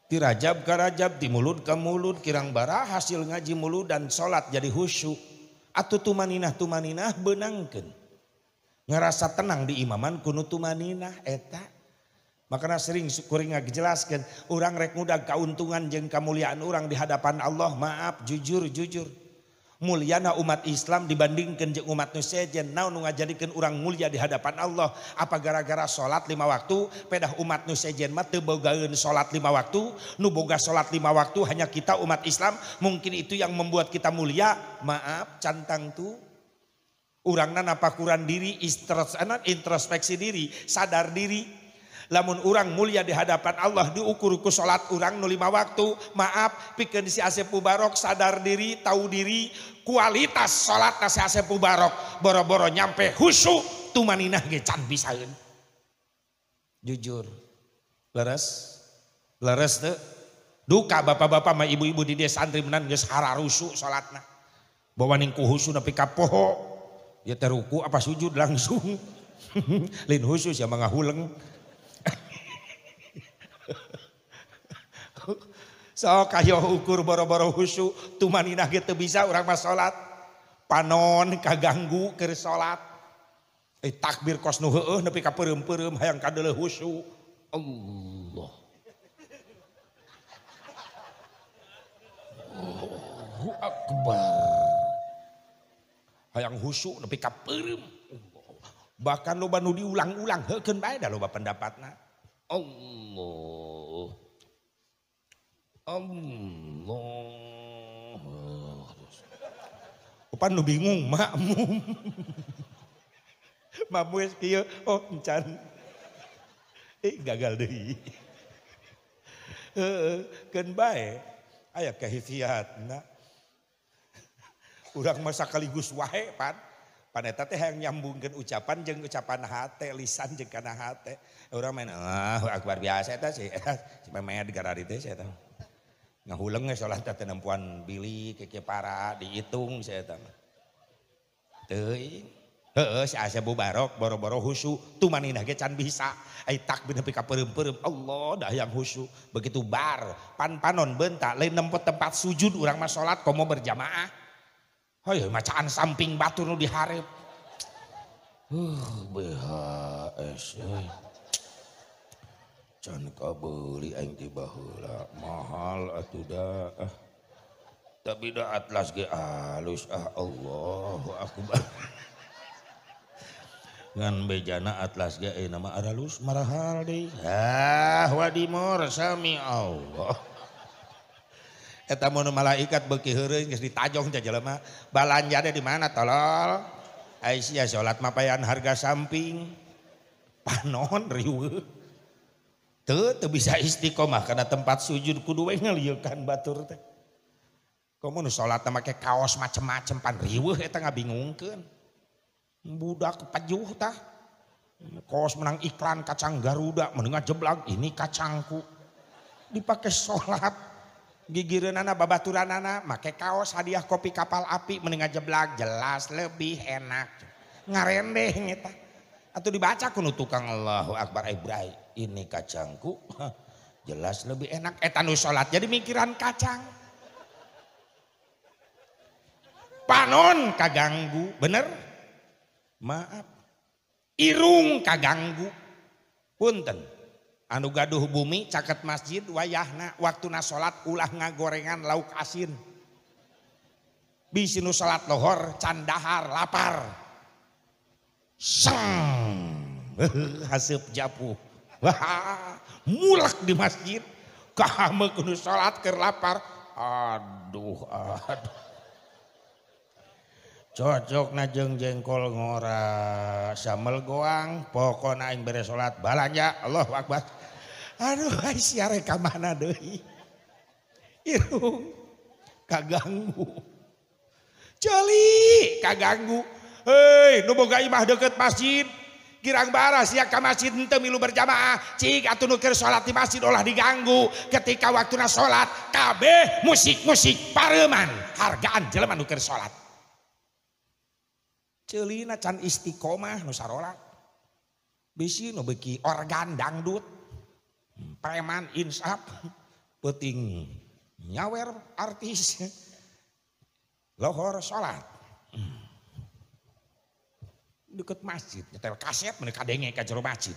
Ti Rajab ka Rajab, di mulut ke mulut, kirang bara hasil ngaji mulut dan sholat jadi khusyuk. Atuh tumaninah benangkeun. Ngerasa tenang di imaman kudu tumaninah eta. Makanya sering kuring ngajelaskeun urang rek ngudag kauntungan jeung kamuliaan urang di hadapan Allah. Maaf jujur. Mulyana umat Islam dibandingkan jeung umat nu sejen. Naon nu ngajadikeun urang mulia di hadapan Allah? Apa gara-gara salat 5 waktu? Pedah umat nu sejen mah teu bogaeun salat 5 waktu. Nu boga salat 5 waktu hanya kita umat Islam. Mungkin itu yang membuat kita mulia. Maaf cantang tuh. Urangna napakuran diri, introspeksi diri, sadar diri. Lamun urang mulia di hadapan Allah diukur ku salat urang nu 5 waktu. Maaf pikeun si Asep Mubarok sadar diri, tahu diri, kualitas salat si Asep Mubarok boro-boro nyampe khusyuk tumaninah ge can bisaeun. Jujur. Leres teu? Duka bapak-bapak mah ibu-ibu di desa santri menan geus hararusu salatna. Bawa ning ku khusyuk nepi ka poho. Ya teh ruku apa sujud langsung. Lain khusyuk sia mangga huleng. So kayo ukur boro-boro khusyuk tumaninah ge teu bisa urang mah salat. Panon kaganggu keur salat. Takbir kos nu heueuh nepi ka peureum-peureum hayang kadeuleuh khusyuk. Allah. Allahu akbar. Hayang khusyuk nepi ka peureum. Bahkan loba nu diulang-ulang heukeun bae da loba pendapatna. Allah. Pan nu bingung makmum. Makmum geus kieu encan. Gagal deui. Keun bae aya kahisiatna. Urang masa sekaligus wae pan. Pan eta teh hayang nyambungkeun ucapan jeung ucapan hate, lisan jeung kana hate. Urang main Allahu Akbar biasa eta sih. Memed garari teh saya tahu. Ngahuleng salat teh nempuan bili keke para dihitung saya tahu. Teuing. Heeh si Asya Bubarok boro-boro husu tumanina ge can bisa. Ai takbir nepi ka peureum-peureum Allah dah yang husu. Begitu bar pan-panon bentak lain nempot tempat sujud urang mah salat komo berjamaah. Hayu macaan samping batu nu dihareup. BHS can kabeuli aing ti baheula mahal atuh da. Tapi da atlas ge alus Allahu akbar. Ngan bejana atlas ge nama aralus marahal deui. Wadimor sami Allah. Eta mun malaikat beuki heureun geus ditajong teh jelema. Balanjana di mana tolol? Aisyah salat mah payan harga samping. Panon riweuh. Teu bisa istiqomah karena tempat sujud kudu we ngalieukan batur teh. Komo nu salat make kaos macem-macem pan riweuh eta ngabingungkeun. Budak pajuh tah. Kaos menang iklan kacang Garuda menengah jeblag ini kacangku. Dipake salat. Gigireunana babaturanana make kaos hadiah kopi kapal api menengah jeblag jelas lebih enak. Ngarendeh eta. Atuh dibaca kuno tukang Allahu Akbar Ibrahim. Ini kacangku jelas lebih enak. Eta nu salat jadi mikiran kacang. Panon kaganggu, bener? Maaf. Irung kaganggu. Punten. Anu gaduh bumi caket masjid wayahna waktuna salat ulah ngagorengan lauk asin. Bisi nu salat lohor can dahar lapar. Sang haseup japu. Wah, mulak di masjid. Kahameuk nu salat keur lapar. Aduh. Cocokna jeung jengkol ngora sambal goang pokona aing beres salat balanja Allahu Akbar. Aduh Aisyah rek ka mana deui. Irung kaganggu. Ceuli kaganggu. Hei nu boga imah deukeut masjid girang bara sia ka masjid henteu milu berjamaah cik atuh nu keur salat di masjid ulah diganggu ketika waktuna salat kabeh musik-musik pareuman hargaan jelema nu keur salat. Ceulina can istiqomah nu sarolat. Bisi nu beuki organ dangdut. Preman insaf peuting nyawer artis. Lohor salat. Deket masjid nyetel kaset meuni kadenge ka jero masjid.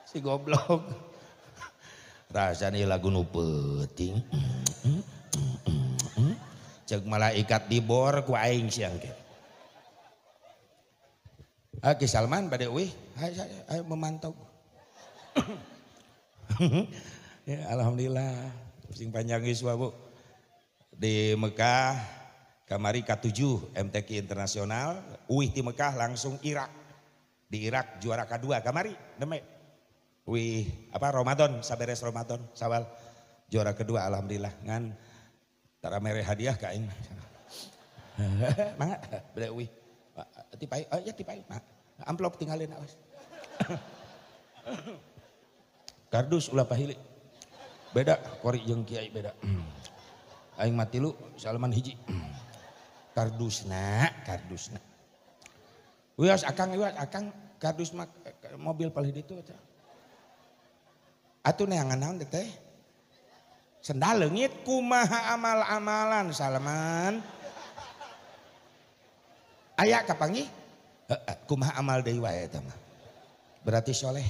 Si goblok rasanya lagu nu peuting cek malaikat dibor ku aing siang ke Ki Salman bade euy ayo memantau. Ya alhamdulillah sing panjang iswa Bu di Mekah kamari K7 MTQ internasional uih di Mekah langsung Irak di Irak juara kedua kamari deme wih apa Ramadan saberes Ramadan sawal juara kedua alhamdulillah ngan tara mere hadiah ka aing mangga bade wih tipai ya tipai amplop tinggalin awas kardus ulah pahili beda kori jeung kiai beda aing mati lu Salman hiji kardusna wios akang kardus mah mobil palih ditu eta atuh neangan naon teh sendal leungit kumaha amal-amalan Salman aya kapanggih kumaha amal deui wae eta mah berarti soleh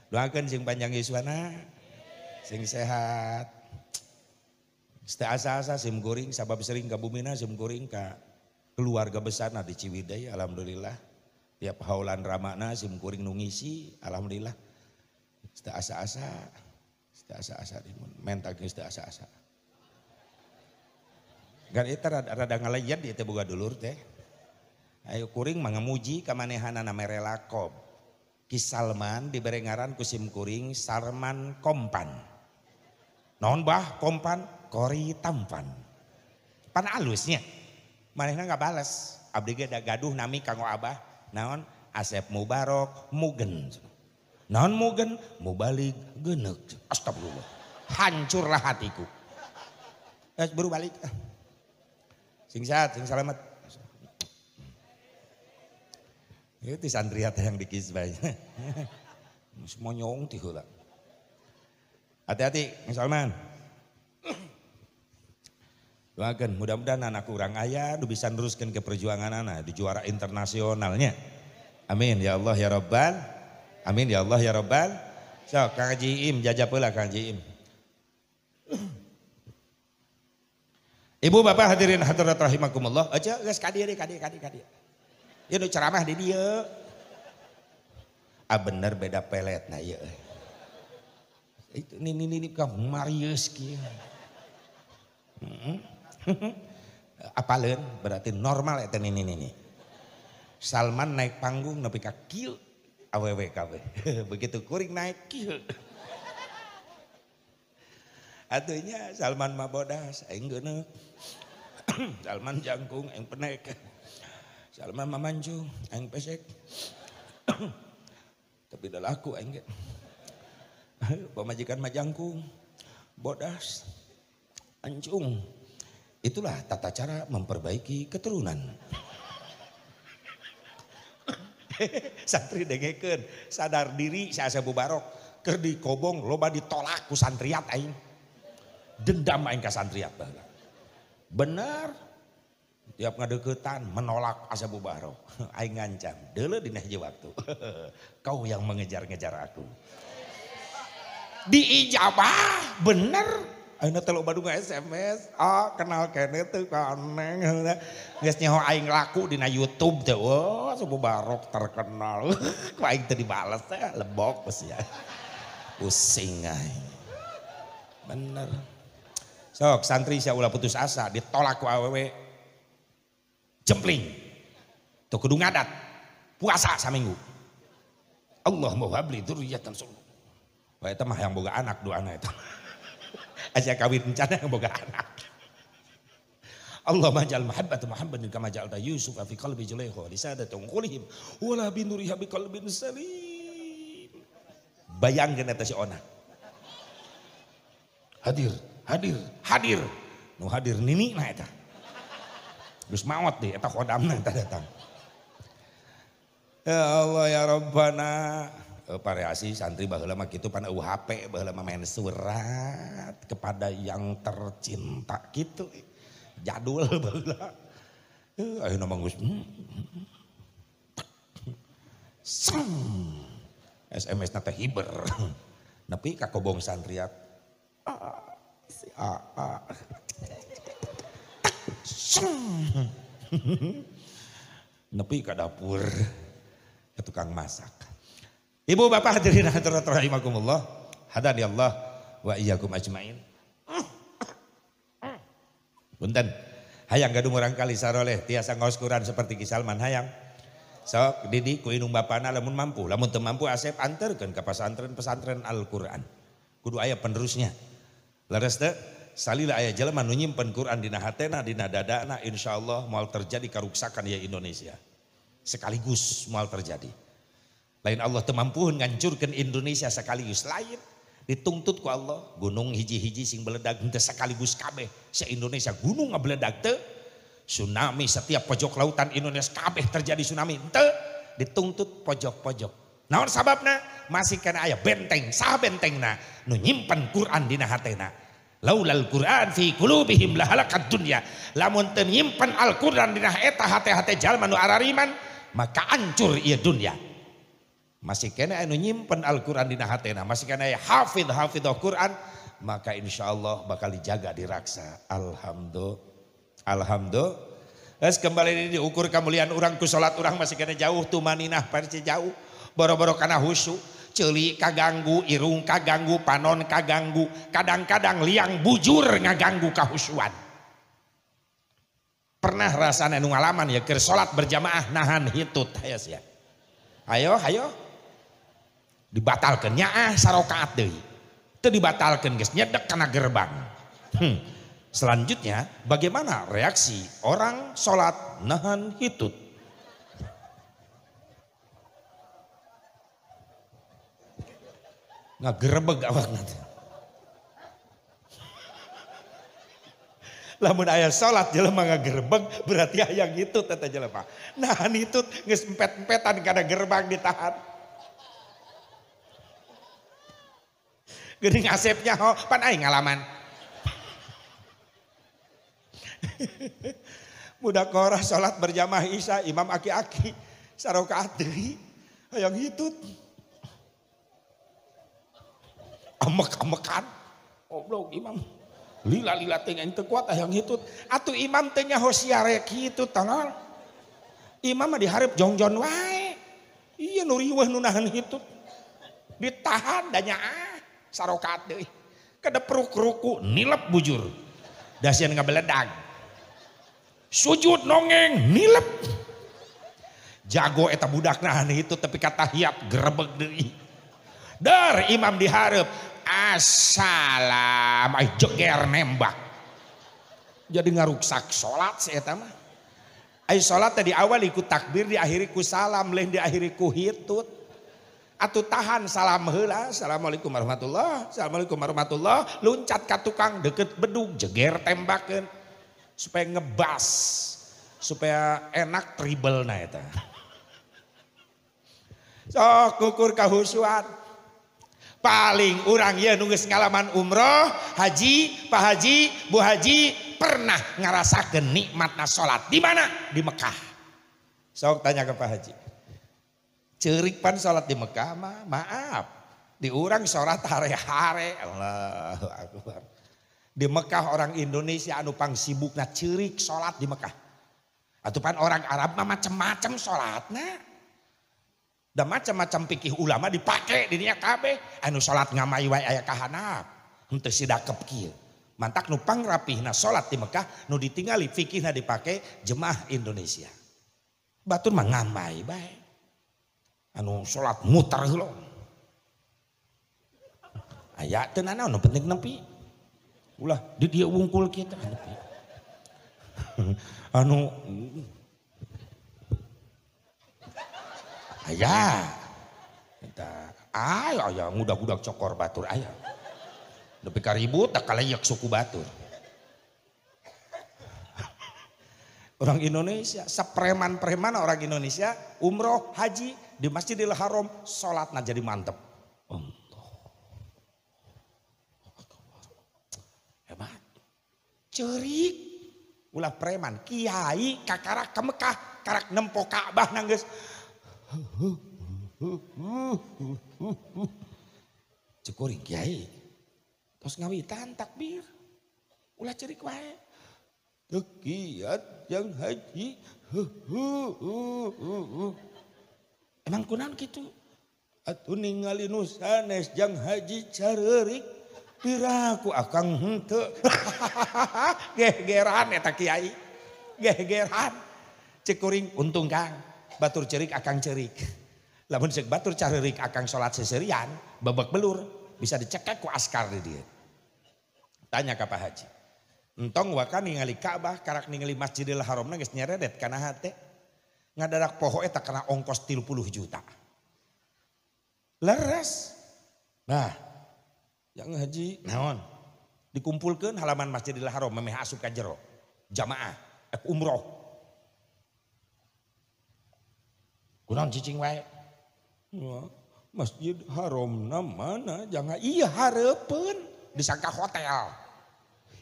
doakeun sing panjang yuswana sing sehat teu asa-asa sim goring sabab sering ka bumina sim goring ka keluarga besarna di Ciwidey alhamdulillah tiap haulan ramana sim goring nu ngisi alhamdulillah teu asa-asa mental geus teu asa-asa gan eta rada ngalayan di teh boga dulur teh ayo kuring mangamuji ka manehanana mere lakob Ki Salman diberi ngaran ku sim kuring Sarman Kompan. Naon bah Kompan? Kori tampan. Pan alusnya. Manehna nggak balas. Abdi ge da gaduh nami kanggo abah. Naon? Asep Mubarok Mugen. Naon Mugen? Mubalik geneuk. Astagfirullah. Hancurlah hatiku. Baru balik. Sing sehat, sing selamat. Itu santriat yang dikisbai. Semua nyong tihulah. Hati-hati, Salman. Doakan, mudah-mudahan anak kurang ayah, lu bisa neruskan ke perjuangan anak di juara internasionalnya. Amin ya Allah ya Rabbal. Amin ya Allah ya Rabbal. So, Kang Haji Im, jajah pula Kang Haji Im. Ibu bapak hadirin hadirat rahimakumullah. Aja geus ka dieu deh, ka dieu. Ya nu ceramah di dieu. Ah bener beda pelet na ieu. Itu ini ka Marius kieu. Apaleun berarti normal eta ini. Salman naik panggung nepi ka kieu awewe kabeh. Begitu kuring naik kieu. Atunya Salman mah bodas aing geuneuk. Salman jangkung aing penek. Salman mah mancung aing pesek. Tapi dah laku aing ge. Pamajikan mah jangkung bodas ancung. Itulah tata cara memperbaiki keturunan. Santri dengekeun sadar diri si Asep Mubarok keur dikobong loba ditolak ku santriat aing. Dendam aing ka santriat baheula. Bener. Tiap ngadeuketan menolak Asep Mubarok. Aing ngancam, deuleu dina hiji waktu. Kau yang mengejar-ngejar aku. Diijabah, bener. Ayeuna teh loba dunga SMS, kenal keneh teu ka Neng. Geus nyaho aing laku dina YouTube teh. Wah, Asep Mubarok terkenal. Ku aing teu dibales teh, lebok geus ya. Pusing aing. Bener. Sok santri sia ulah putus asa, ditolak ku awewe. Jempling. Tuh kudu ngadat. Puasa saminggu. Allahumma habli dzurriyyatan sholiha. Wah eta mah yang boga anak doana eta. Aja kawin rencana yang boga anak. Allahumma ja'al mahabbata Muhammadin kama ja'alta Yusuf fi qalbi Zulaikha li sadatin qulihim wala binuriha bi qalbin salim. Bayangkeun eta si Ona. Hadir. Nu hadir nini na eta. Terus maot deh, eta khodamna eta datang. Ya Allah ya Rabbana. Variasi santri baheula mah kitu pan HP baheula mah main surat kepada yang tercinta gitu. Jadul baheula. Ayeuna mah geus SMS na teh hiber. Nepi ka kobong santriat. Si nepi ke dapur ke tukang masak. Ibu bapak hadirin hadirat rahimakumullah, hadani Allah wa iyyakum ajmain. Punten, hayang gadung urang kali saroleh tiasa ngaos Quran seperti Ki Salman hayang. Sok didi ku inung bapana lamun mampu, lamun teu mampu Asep anterkeun ka pesantren Al-Qur'an. Kudu aya penerusnya. Leres teh salila aya jelema nu nyimpen Quran dina hatena dina dadana insyaallah moal terjadi karuksakan ya Indonesia. Sekaligus moal terjadi. Lain Allah teu mampuheun ngancurkeun Indonesia sekaligus, lain dituntut ku Allah gunung hiji-hiji sing beledag teu sekaligus kabeh se-Indonesia gunung ngabeledag teu. Tsunami setiap pojok lautan Indonesia kabeh terjadi tsunami teu, dituntut pojok-pojok. Naon sababna? Masih kana aya benteng, saha bentengna? Nu nyimpen Quran dina hatena. Laulal Quran fi qulubihim lahalakat dunya. Lamun teu nyimpen Al-Quran dina eta hate-hate jalma nu arariman, maka hancur ieu dunya. Masih kena anu nyimpen Al-Quran dina hatena, masih kena hafidh Quran, maka insyaallah bakal dijaga diraksa. Alhamdulillah. Terus kembali ini diukur kemuliaan orang ku salat orang masih kena jauh tumaninah parci jauh. Boro-boro kana husu, ceuli kaganggu, irung kaganggu, panon kaganggu, kadang-kadang liang bujur ngaganggu kahusuan. Pernah rasana nu ngalaman ya keur salat berjamaah nahan hitut hayos ya. Ayo. Dibatalkan nya sarokaat deui. Teu dibatalkan geus nyedek kana gerbang. Selanjutnya bagaimana reaksi orang sholat nahan hitut? Ngagerebeg awak nanti. Lamun aya salat jelema ngagerebeg berarti aya ngitut eta jelema. Nahan hitut geus empet-empetan kana gerbang ditahan. Geuning asepnya ho pan aing ngalaman. Budak korah salat berjamaah isya imam aki-aki sarokaat deui hayang hitut. Amek-amekan. Goblok imam. Lila-lila teh teu kuat hayang hitut. Atuh imam teh nyaho siare kitu tanggal. Imam mah dihareup jongjon wae. Ieu nu riweuh nu nahan hitut. Ditahan da nyaah sarokaat deui. Kadepruk ruku nilep bujur. Da sieun ngabeledag. Sujud nongeng nilep. Jago eta budak nahan hitut tapi katahiyat gerebeg deui. Dar imam dihareup assalam ai jeger nembak. Jadi ngaruksak salat si eta mah. Ai salat teh di awal ikut takbir diakhiri ku salam lain diakhiri ku hitut. Atuh tahan salam heula. Assalamualaikum warahmatullah. Assalamualaikum warahmatullah. Luncat ka tukang deket bedug jeger tembakeun supaya ngebas supaya enak tribelna eta. Sok ngukur kahusuan. Paling orang ya nunggus ngalaman umroh, haji, Pak Haji, Bu Haji pernah ngerasakan nikmatna sholat. Di mana? Di Mekah. Sok tanya ke Pak Haji. Ceurik pan sholat di Mekah mah, maaf. Di urang sholat hare-hare. Allahu Akbar. Di Mekah orang Indonesia anu pang sibukna ceurik sholat di Mekah. Atuh pan orang Arab mah macem-macem sholatna. Dan macam-macam pikih ulama dipake di dinya kabeh anu salat ngamai wae aya kahanap henteu sidakep kieu mantak nu pangrapihna salat di Mekah nu ditingali fikihna dipake jemaah Indonesia batur mah ngamai bae anu salat muter heula aya teu nanaon nu penting nepi ulah di dieu wungkul kieu teh nepi anu aya aya ngudag-udag cokor batur aya nepi ka ribut tak kalayak suku batur orang Indonesia sepreman-preman orang Indonesia umroh haji di Masjidil Haram salatna jadi mantep hebat ceurik ulah preman kiai kakarak ke Mekah karak nempo Ka'bah nanggeus cukuring kiai tos ngawitan takbir ulah ceurik wae tekiat yang haji emang kunaon kitu atuh ningali nu sanes jang haji careurik piraku akang henteu gegeran eta kiai gegeran cukuring untung Kang batur cerik akang cerik. Lamun cek batur careurik akang salat seserian, babak belur bisa dicekek ku askar di dieu. Tanya ka Pak Haji. Entong waka ningali Ka'bah karak ningali Masjidil Haramna geus nyeredet kana hate. Ngadarak poho eta kana ongkos 30 juta. Leres. Nah, yang haji naon? Dikumpulkeun halaman Masjidil Haram memeh asup ka jero. Jamaah umroh. Kunaon cicing wae? Masjid Haram mana? Jangan iya hareupeun disangka hotel.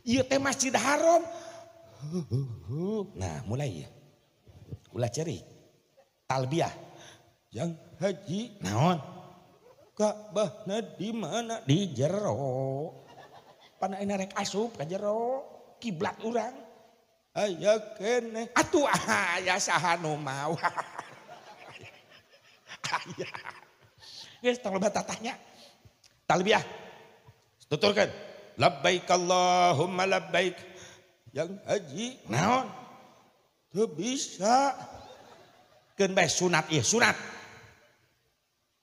Ieu teh Masjid Haram. Nah, mulai ya. Ulah ceurik. Talbiyah. Yang haji naon? Ka'bahna di mana? Di jero. Pana ayeuna rek asup ka jero kiblat urang. Aya keneh. Atuh aya saha nu mau. Aya. Geus tong loba tatahnya. Talbiyah. Tuturkeun. Labbaik Allahumma labbaik. Yang haji naon? Teu bisa. Keun bae sunat ieu sunat.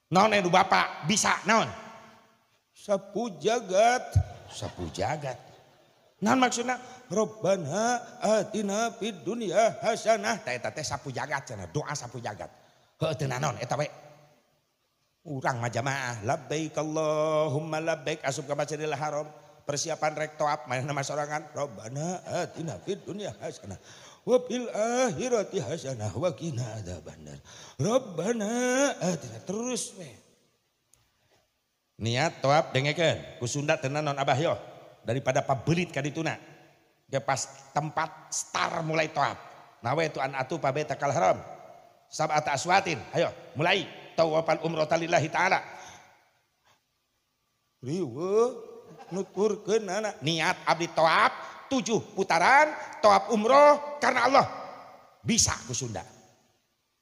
Naon anu Bapak bisa naon? Sapu jagat. Sapu jagat. Naon maksudna? Rabbana atina fid dunya hasanah. Tah eta teh sapu jagat cenah, doa sapu jagat. Heuh teu naon eta we. Urang mah jamaah labbaik Allahumma labbaik asup ka Masjidil Haram. Persiapan rek toab manehna mah sorangan Rabbana atina fid dunya hasanah wa fil akhirati hasanah wa qina adzabannar. Rabbana atina terus we. Niat toab dengekeun ku Sunda teu naon Abah yo daripada pabelit ka dituna. Ge pas tempat star mulai toab. Nawe tu an atu pabeta kal haram. Sab'ata aswatin. Ayo mulai tawafal umrah lillahi taala. Riweuh nuturkeun anak niat abdi toab 7 putaran toab umroh karena Allah bisa ku Sunda.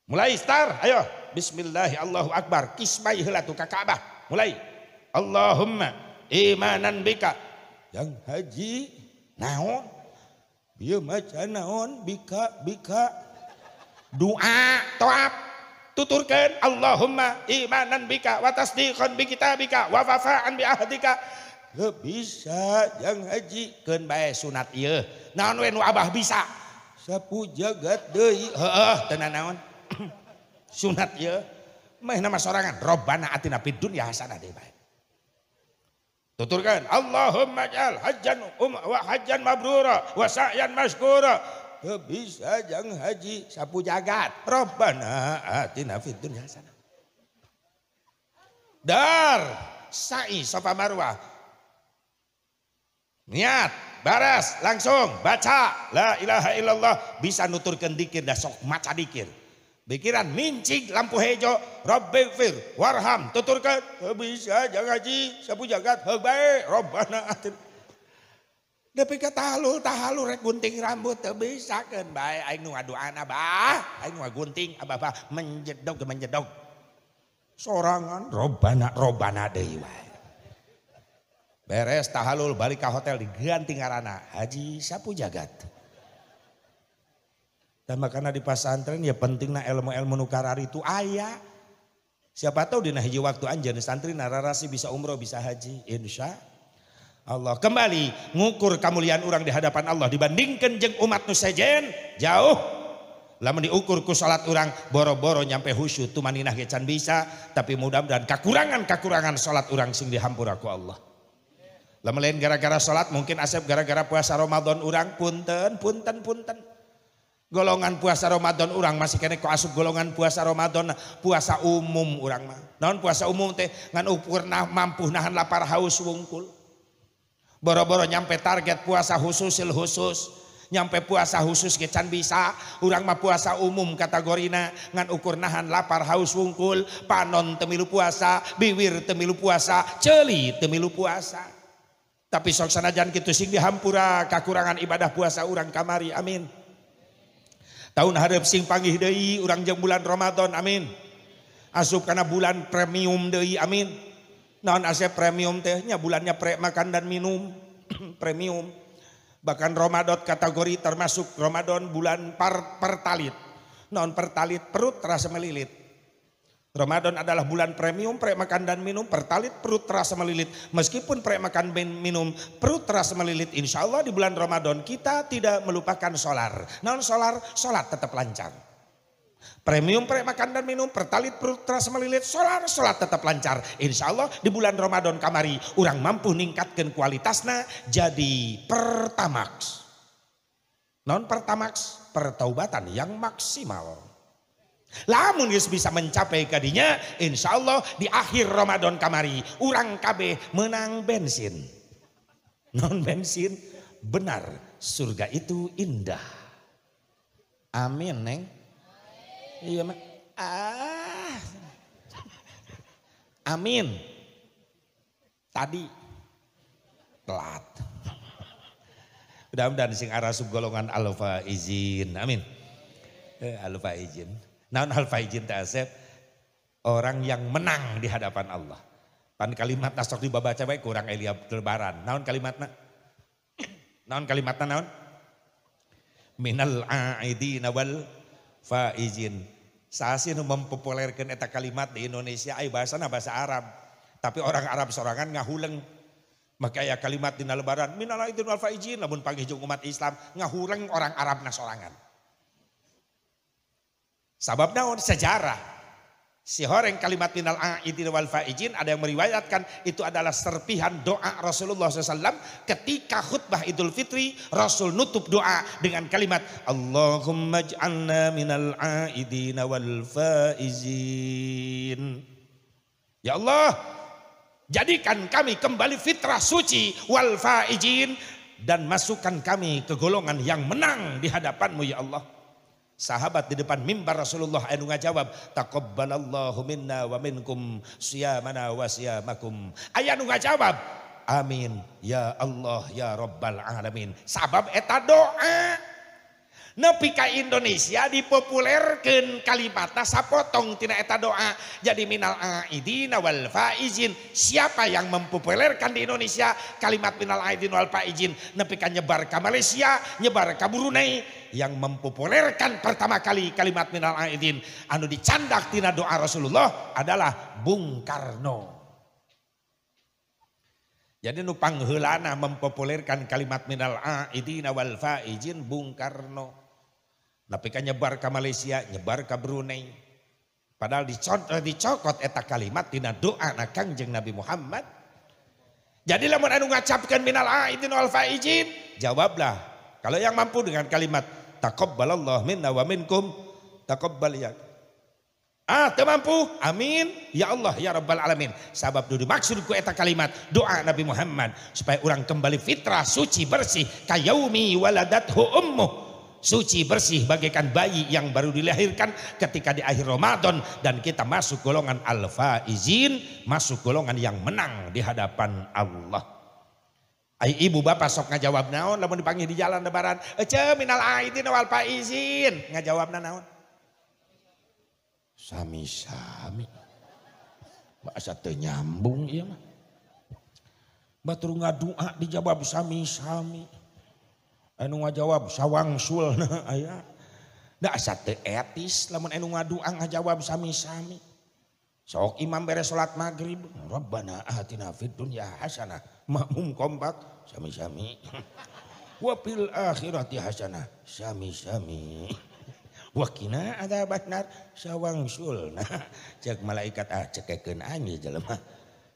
Mulai star ayo bismillahi Allahu akbar kismai heula tu ka Ka'bah mulai Allahumma imanan bika yang haji naon bieu maca naon bika doa toab tuturkeun Allahumma imanan bika wa tasdiqan bi kitabika wa wafa'an bi ahdika. Bisa yang haji keun bae sunat ieu. Naon we nu Abah bisa? Sapu jagat deui. Heeh, teu naon. Sunat ieu. Meh nama sorangan Rabbana atina fid dunya hasanah deui bae. Tuturkeun Allahumma ja'al hajjan wa hajjan mabrura wa sa'yan masykura. Bisa yang haji sapu jagat. Rabbana atina fid dunya hasanah. Dar sa'i Safa Marwah. Niat, baras, langsung baca la ilaha illallah bisa nuturkeun dikir dah sok maca dikir. Pikiran mincing lampu hejo Rabbighfir warham tuturkeun bisa jang haji sapu jagat heug bae Rabbana atin. Depi ka tahalul rek gunting rambut teu bisa keun bae aing nu ngadoana Abah, aing nu gunting Abah menjedog. Sorangan Rabbana deui wae. Beres tahalul balik ke hotel diganti ngaranna Haji Sapu Jagat. Dan makanya di pesantren ya pentingna ilmu-ilmu nukarar itu aya. Siapa tahu dina hiji waktu anjeun santri nararasi bisa umroh bisa haji insya Allah. Kembali ngukur kemuliaan orang di hadapan Allah dibandingkan jeung umat nu sejen jauh. Lamun diukur ku salat orang boro-boro nyampe khusyuk tumaninah ge can bisa, tapi mudah-mudahan kakurangan salat orang sing dihampura ku Allah. Lamun lain gara-gara salat mungkin asep gara-gara puasa Ramadan urang punten. Golongan puasa Ramadan urang masih kene kok asup golongan puasa Ramadan puasa umum urang mah. Naon puasa umum teh ngan ukur mampu nahan lapar haus wungkul. Boro-boro nyampe target puasa khusus. Nyampe puasa khusus ge can bisa. Urang mah puasa umum kategorina ngan ukur nahan lapar haus wungkul, panon teu milu puasa, biwir teu milu puasa, ceuli teu milu puasa. Tapi sok sanajan kitu sing dihampura kakurangan ibadah puasa urang kamari amin. Tahun hareup sing panggih deui urang jeung bulan Ramadan amin. Asup kana bulan premium deui amin. Naon asep premium teh nya bulannya pre makan dan minum premium. Bahkan Ramadan kategori termasuk Ramadan bulan pertalit. Naon pertalit perut terasa melilit. Ramadan adalah bulan premium, pre makan dan minum, pertalit perut terasa melilit. Meskipun pre makan dan minum perut terasa melilit, insya Allah di bulan Ramadan kita tidak melupakan solar. Namun solat tetap lancar. Premium pre makan dan minum, pertalit perut terasa melilit, solat tetap lancar. Insya Allah di bulan Ramadan kamari, orang mampu ningkatkan kualitasnya jadi pertamax. Non pertamax, pertaubatan yang maksimal. Lamun geus bisa mencapai kadinya insya Allah di akhir Ramadan kamari urang kabeh menang bensin. Non bensin benar surga itu indah. Amin neng. Iya mak. Amin. Tadi telat. Mudah-mudahan sing arasub golongan alfa izin. Amin. Alfa izin. Naon al-faizin ta'asep orang yang menang di hadapan Allah. Pan kalimat sok dibaca bae kurang elia lebaran. Naon kalimatna? Naon kalimatna naon? Minal aidina wal faizin. Saasi nu mempopulerkeun eta kalimat di Indonesia ai bahasana bahasa Arab. Tapi orang Arab sorangan ngahuleng. Maka aya kalimat dina lebaran minal aidin wal faizin lamun panggih jeung umat Islam ngahuleng orang Arabna sorangan. Sabab naon? Sejarah. Si horeng kalimat minal aidin wal faizin ada yang meriwayatkan itu adalah serpihan doa Rasulullah SAW ketika khutbah Idul Fitri. Rasul nutup doa dengan kalimat Allahumma ij'alna minal aidin wal faizin. Ya Allah, jadikan kami kembali fitrah suci wal faizin dan masukkan kami ke golongan yang menang di hadapanmu ya Allah. Sahabat di depan mimbar Rasulullah anu ngajawab taqabbalallahu minna wa minkum siyamana wa siyamakum. Aya nu ngajawab amin ya Allah ya rabbal alamin. Sabab eta doa nepi ka Indonesia dipopulerkeun kalimatna sapotong tina eta doa jadi minal aidin wal faizin. Siapa yang mempopulerkan di Indonesia kalimat minal aidin wal faizin nepi ka nyebar ka Malaysia, nyebar ka Brunei. Yang mempopulerkan pertama kali kalimat minal aidin anu dicandak tina doa Rasulullah adalah Bung Karno. Jadi nu pangheulana mempopulerkan kalimat minal aidin wal faizin Bung Karno. Tapi kan nyebar ke Malaysia, nyebar ke Brunei. Padahal dicokot eta kalimat tina doa na Kangjeng Nabi Muhammad. Jadi lamun anu ngacapkeun minal aidin wal faizin, jawablah kalau yang mampu dengan kalimat taqabbalallahu minna wa minkum taqabbal ya. Teu mampu, amin ya Allah ya rabbal alamin. Sabab dudu maksud ku eta kalimat doa Nabi Muhammad supaya orang kembali fitrah suci bersih kayaumi waladathu ummuh. Suci bersih bagaikan bayi yang baru dilahirkan ketika di akhir Ramadan. Dan kita masuk golongan al-faizin, masuk golongan yang menang di hadapan Allah. Ay ibu bapak sok ngajawab naon lamun dipanggil di jalan lebaran ece minal aidin wal faizin ngajawabna naon? Sami-sami. Bahasa teu nyambung ieu mah. Batur ngadua dijawab sami-sami. Anu ngajawab sawangsul aya. Da asa teu etis lamun anu ngadua ngajawab sami-sami. Sok imam beres salat maghrib, Rabbana atina fid dunya hasanah. Makmum kompak sami-sami. Wa fil akhirati hasanah sami-sami. Wa qina adzabannar sawangsul. Nah, cek malaikat cekekeun anjeun jelema.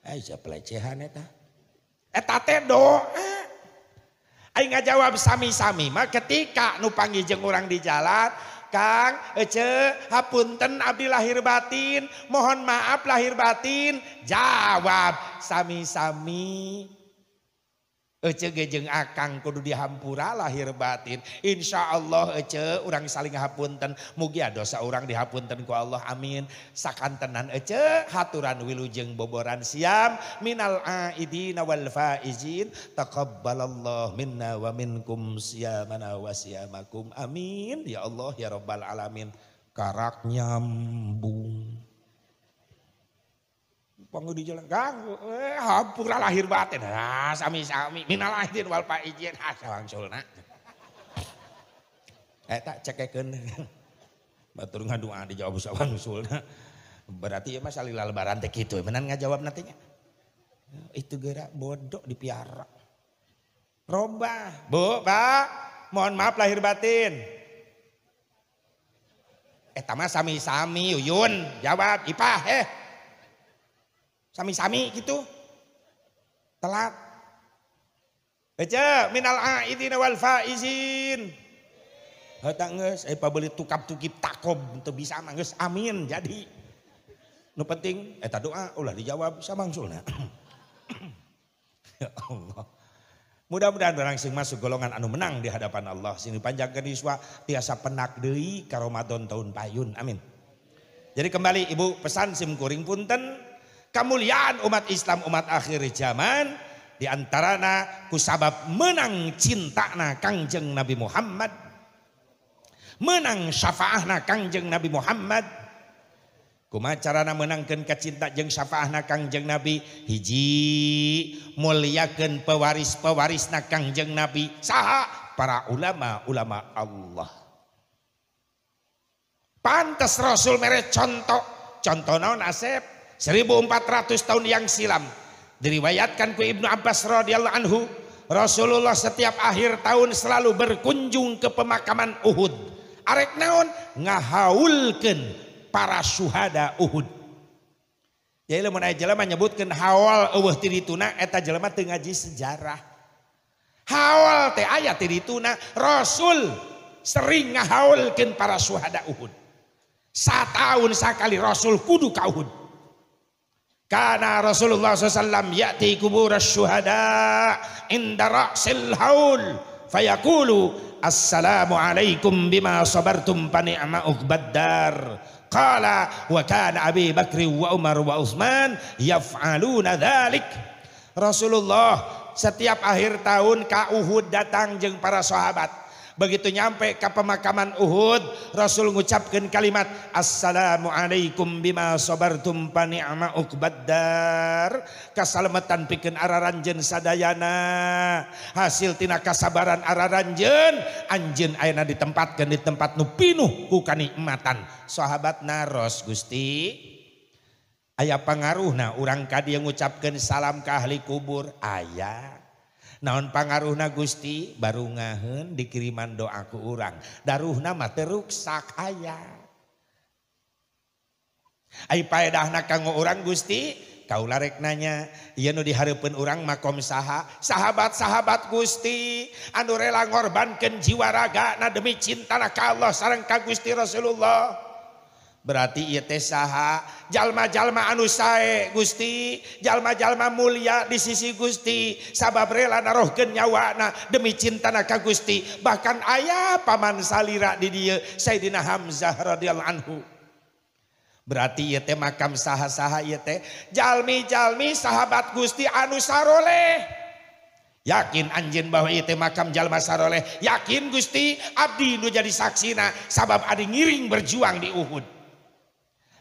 Ai pelecehan eta. Eta teh doa. Aing ngajawab sami-sami mah ketika nu panggih jeung urang di jalan, Kang, ece hapunten abdi lahir batin, mohon maaf lahir batin. Jawab sami-sami. Ece ge jeung akang kudu dihampura lahir batin. Insya Allah ece urang saling hapunten. Mugi dosa urang dihapunten ku Allah amin. Sakantenan ece haturan wilujeng boboran siam minal aidin wal faizin taqabbalallahu minna wa minkum siyamana wa siyamakum amin ya Allah ya rabbal alamin. Karak nyambung. Panggil di jalan, Kang, hampura lahir batin, sami-sami, minal aidin wal faizin, sawangsulna. Tak cekekeun, batur ngadua dijawab sawangsulna. Berarti ya mas salila lebaran teh kitu, menan ngajawab nantinya. Itu gerak bodoh dipiara. Robah, Bu, Pak, mohon maaf lahir batin. Eta mah sami-sami, Yuyun, jawab, Ipah, sami-sami gitu. Telat. Baca minal aidin wal faizin. Hata geus pabeli tukap-tukip takob teu bisa mah geus amin jadi. Nu penting eta doa ulah dijawab samangsulna. Ya Allah. Mudah-mudahan orang sing masuk golongan anu menang di hadapan Allah. Sini panjangkeun iswa tiasa penak deui ka Ramadan tahun payun. Amin. Jadi kembali Ibu pesan sim kuring punten. Kemuliaan umat Islam umat akhir zaman diantarana kusabab menang cintana Kangjeng Nabi Muhammad, menang syafaahna Kangjeng Nabi Muhammad. Kumaha carana menangkeun kacinta jeung syafaahna Kangjeng Nabi? Hiji, mulyakeun pewaris-pewarisna Kangjeng Nabi. Saha? Para ulama-ulama Allah. Pantes Rasul mere contoh naon Asep 1400 tahun yang silam diriwayatkan ku Ibnu Abbas radhiyallahu anhu, Rasulullah setiap akhir tahun selalu berkunjung ke pemakaman Uhud. Arek naon ngahaulkeun para syuhada Uhud. Jadi lamun aya jelema nyebutkeun haul eueuh ti dituna eta jelema teu ngaji sejarah. Haul teh aya ti dituna, Rasul sering ngahaulkeun para syuhada Uhud. Satahun sakali Rasul kudu ka Uhud. Karena Rasulullah SAW ya'ti kubur syuhada inda ra'sil haul fayaqulu assalamu alaikum bima sabartum fa ni'ma uqbad dar. Qala wa kana Abi Bakri wa Umar wa Utsman yaf'aluna dzalik. Rasulullah setiap akhir tahun ka Uhud datang jeung para sahabat. Begitu nyampe ke pemakaman Uhud, Rasul ngucapkan kalimat assalamualaikum bima sabartum fa ni'ma uqbad dar. Kasalamatan pikeun araranjeun sadayana, hasil tina kasabaran araranjeun anjeun ayeuna ditempatkeun di tempat nu pinuh ku kanikmatan. Sahabatna ros Gusti aya pangaruhna urang kadieu ngucapkeun salam ka ahli kubur aya. Naon pangaruhna Gusti baru ngaheun dikiriman doa ku urang. Daruhna mah teu ruksak aya. Ai paedahna kanggo urang Gusti, kaula rek nanya, ieu nu dihareupeun urang makom saha? Sahabat-sahabat Gusti anu rela ngorbankeun jiwa ragana demi cintana ka Allah sareng ka Gusti Rasulullah. Berarti ieu teh saha? Jalma-jalma anu sae Gusti, jalma-jalma mulia di sisi Gusti, sabab rela narohkeun nyawana demi cintana ka Gusti. Bahkan aya paman salira di dieu Sayyidina Hamzah radhiyallahu anhu. Berarti ieu teh makam saha-saha ieu teh? Jalmi-jalmi sahabat Gusti anu saroleh. Yakin anjeun bahwa ieu teh makam jalma saroleh? Yakin Gusti? Abdi nu jadi saksina sabab adi ngiring berjuang di Uhud.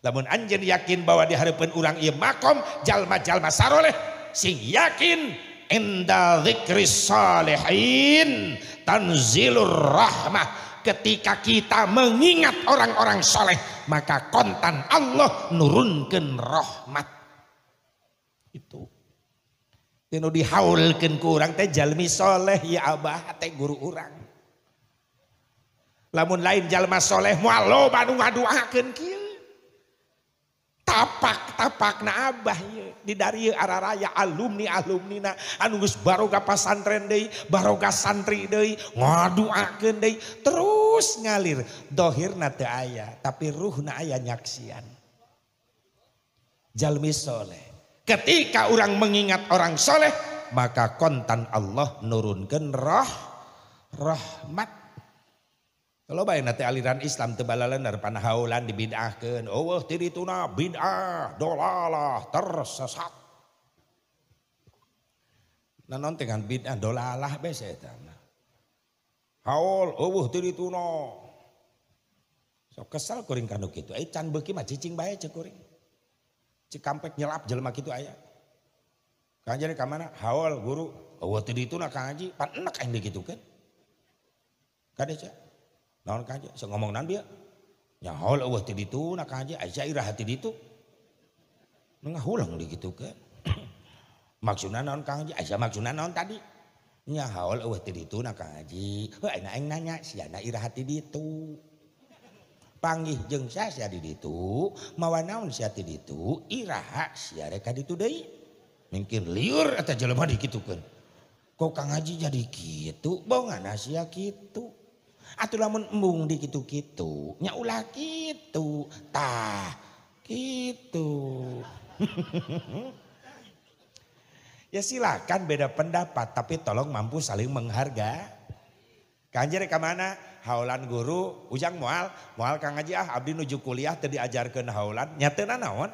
Lamun anjeun yakin bahwa di hareupeun urang ieu makom jalma-jalma saroleh, sing yakin inda dzikris salihin tanzilur rahmah. Ketika kita mengingat orang-orang soleh maka kontan Allah nurunkeun rahmat. Itu tinu dihaulkeun ku urang teh jalmi soleh ya abah teh guru urang. Lamun lain jalma soleh moal loba nu ngaduakeun kieu. Tapak na abah ye di dari araraya alumni-alumnina anu geus baroga pasantren deui, baroga santri deui, ngaduakeun deui terus ngalir. Dohirna teu aya tapi ruhna aya nyaksian. Jalmi soleh. Ketika orang mengingat orang soleh maka kontan Allah nurunkeun rahmat. Kalau bae nanti aliran Islam teu balaleuneur panahaulan dibid'ahkeun. Eueuh ti dituna bid'ah, dolalah, tersesat. Nanon teh kan bid'ah dolalah bae eta. Haul eueuh ti dituna. Sok kesal kuring kanu kitu. Ai can beuki mah cicing bae ceuk kuring. Cikampek nyelap jelema kitu aya. Kanjari ka mana? Haul guru, eueuh ti dituna Kang Haji, pan enak aing digitukeun. Kade ca? Naon Kang Haji? Sok ngomong naon bieu? Nya haul eueuh ti ditu na Kang Haji, aya iraha ti ditu. Ngahulang digitukeun. Maksudna naon Kang Haji? Aya maksudna naon tadi? Nya haul eueuh ti ditu na Kang Haji. Heuh aing nanya siana iraha ti ditu. Panggih jeung sia di ditu, mawa naon sia ti ditu, iraha sia rek ka ditu deui. Mungkin liur eta jelema dikitukeun. Kok Kang Haji jadi kitu? Bonganna sia kitu. Atuh lamun embung di kitu-kitu, nya ulah kitu, tah kitu. Ya silakan beda pendapat, tapi tolong mampu saling menghargai. Kanjir ka mana? Haulan guru, ujang moal Kang Haji abdi nuju kuliah teu diajarkeun haulan, nya teu naon?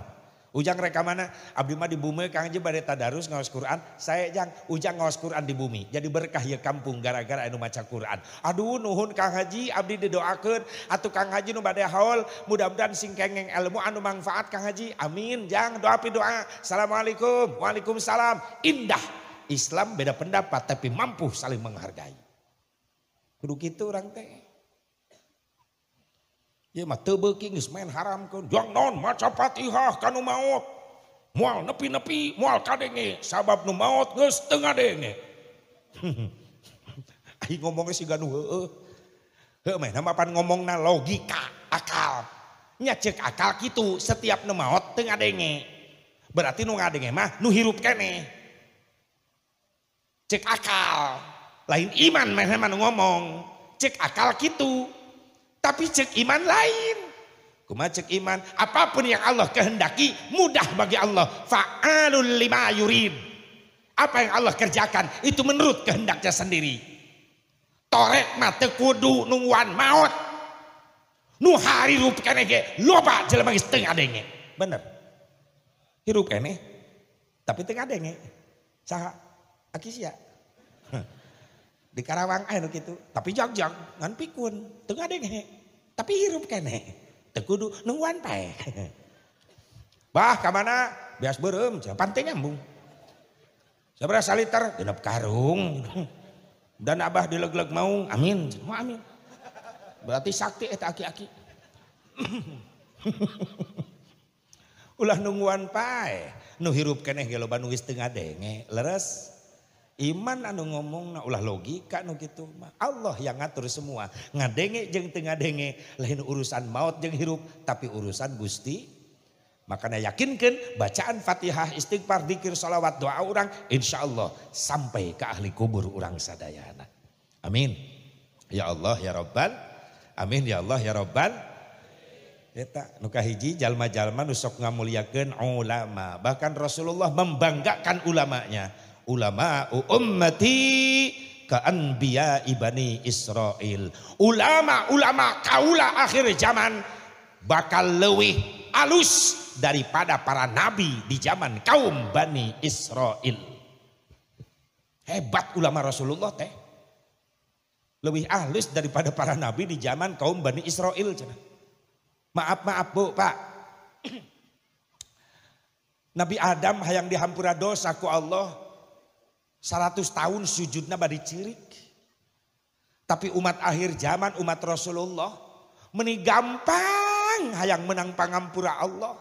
Ujang reka mana? Abdi mah di bumi Kang Haji bade tadarus ngaos Quran. Saya jang ujang ngaos Quran di bumi. Jadi berkah ya kampung gara-gara anu maca Quran. Aduh nuhun Kang Haji abdi didoakeun atuh Kang Haji nu bade haul mudah-mudahan sing kengeng ilmu anu manfaat Kang Haji. Amin. Jang doa pi doa. Assalamualaikum. Waalaikumsalam. Indah. Islam beda pendapat tapi mampu saling menghargai. Kudu kitu urang teh. Ya mah teu beuki geus main haramkeun. Jang naon maca Fatihah kanu maot. Moal nepi-nepi, moal kadenge sabab nu maot geus teu ngadenge. Aing ngomongnya siga nu heueuh. Heuh mah nama pan ngomongna logika, akal. Nya ceuk akal kitu, setiap nu maot teu ngadenge. Berarti nu ngadenge mah nu hirup keneh. Cek akal. Lain iman mah nu ngomong. Cek akal kitu. Tapi cek iman lain. Kumaha cek iman? Apapun yang Allah kehendaki mudah bagi Allah. Fa'alul lima yurid. Apa yang Allah kerjakan itu menurut kehendaknya sendiri. Torek mah teu kudu nungguan maut. Nu harirup keneh ge loba jelema geus teu ngadenge. Bener. Hirup keneh tapi teu ngadenge. Saha? Aki sia. Di Karawang aya nu kitu, tapi jagjag ngan pikun, teu ngadenge. Tapi hirup keneh. Teu kudu nungguan pae. Bah ka mana? Beas beureum, pantai nyambung. Sabaraha liter? 6 karung. Dan abah dileg-leg mau, amin. Mau amin. Berarti sakti eta aki-aki. Ulah nungguan pae. Nu hirup keneh ge loba nu geus teu ngadenge. Leres. Iman anu ngomongna ulah logika nu kitu mah. Allah yang ngatur semua. Ngadenge jeung teu ngadenge lain urusan maut jeung hirup, tapi urusan Gusti. Makanya yakinkan bacaan Fatihah, istighfar, dzikir, salawat, doa orang insyaallah sampai ke ahli kubur orang sadayana. Amin. Ya Allah ya Rabbal. Amin ya Allah ya Rabbal. Eta nu kahiji jalma-jalma nu sok ngamuliakeun ulama. Bahkan Rasulullah membanggakan ulamanya. Ulama ummati ka anbiya ibani Israil. Ulama-ulama kaula akhir zaman bakal leuwih alus daripada para nabi di zaman kaum Bani Israil. Hebat ulama Rasulullah teh. Lebih halus daripada para nabi di zaman kaum Bani Israil. Maaf Bu Pak. Nabi Adam hayang dihampura dosa ku Allah 100 tahun sujudna bari cirik. Tapi umat akhir zaman, umat Rasulullah meni gampang hayang menang pangampura Allah.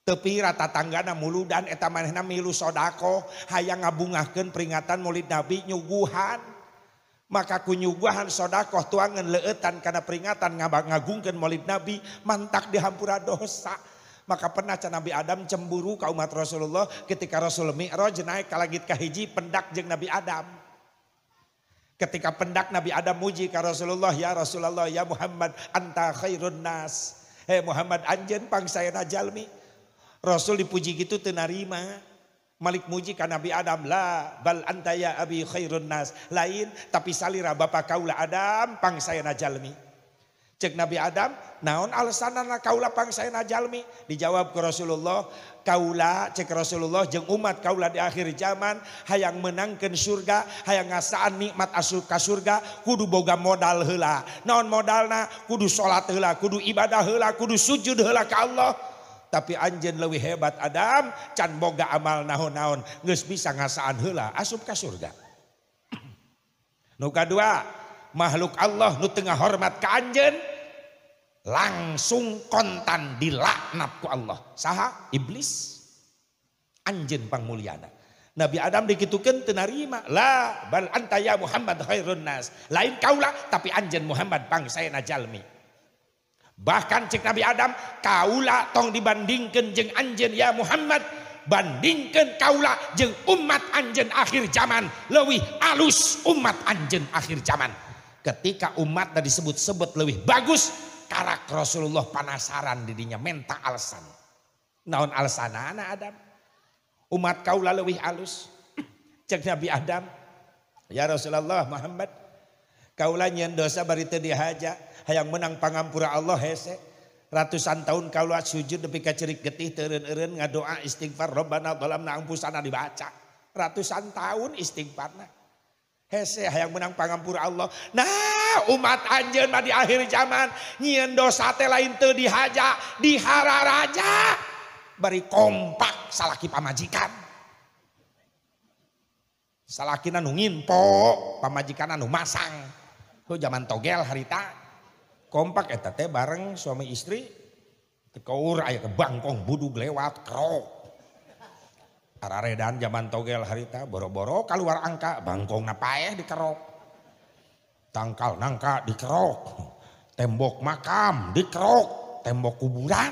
Tepi rata tanggana muludan eta manehna milu sodako hayang ngabungahkeun peringatan Maulid Nabi nyuguhan. Maka ku nyuguhan sodako tuangan leueutan kana peringatan ngagungkeun Maulid Nabi mantak dihampura dosa. Maka pernah Nabi Adam cemburu ka umat Rasulullah ketika Rasul Mi'raj naik ka langit kahiji pendak jeung Nabi Adam. Ketika pendak Nabi Adam muji ka Rasulullah, ya Rasulullah ya Muhammad anta khairun nas. Hei Muhammad anjeun pangsaena jalmi. Rasul dipuji gitu teu narima. Malik muji ka Nabi Adam, la bal anta ya abi khairun nas. Lain tapi salira bapa kaula Adam pangsaena jalmi. Cek Nabi Adam, naon alasanana kaula pangsaena jalmi? Dijawab ke Rasulullah, kaula cek Rasulullah jeung umat kaula di akhir zaman hayang menangkeun surga, hayang ngasaan nikmat asup ka surga, kudu boga modal heula. Naon modalna? Kudu salat heula, kudu ibadah heula, kudu sujud heula ka Allah. Tapi anjeun leuwih hebat Adam, can boga amal naon-naon, geus bisa ngasaan heula asup ka surga. Nu kadua, makhluk Allah nu tengah hormat ka anjeun langsung kontan dilaknat ku Allah. Saha? Iblis. Anjeun pangmulyana. Nabi Adam dikitukeun teu narima. La bal anta ya Muhammad khairun nas. Lain kaula tapi anjeun Muhammad pangsaena jalmi. Bahkan cek Nabi Adam, kaula tong dibandingkeun jeung anjeun ya Muhammad, bandingkeun kaula jeung umat anjeun akhir zaman, leuwih alus umat anjeun akhir zaman. Ketika umat tadi disebut-sebut lebih bagus, karak Rasulullah penasaran didinya menta alasan. Naon alasanana Adam? Umat kaula leuwih alus. Cek Nabi Adam, ya Rasulullah Muhammad, kaula nyeun dosa bari teu dihaja, hayang menang pangampura Allah hese. Ratusan tahun kaula sujud nepi ka cerik getih teu eureun-eureun ngadoa istighfar Rabbana zalamna anfusana dibaca. Ratusan tahun istighfarna. Hese hayang menang pangampura Allah. Nah umat anjeun mah di akhir zaman nyieun dosa teh lain teu dihaja, dihararaja. Bari kompak salaki pamajikan. Salakina nu nginpo, pamajikan anu masang. Ku zaman togel harita. kompak eta teh bareng suami istri tekaur aya ke bangkong budug lewat kerok araredan zaman togel harita boro-boro keluar angka bangkong napaeh dikerok tangkal nangka dikerok tembok makam dikerok tembok kuburan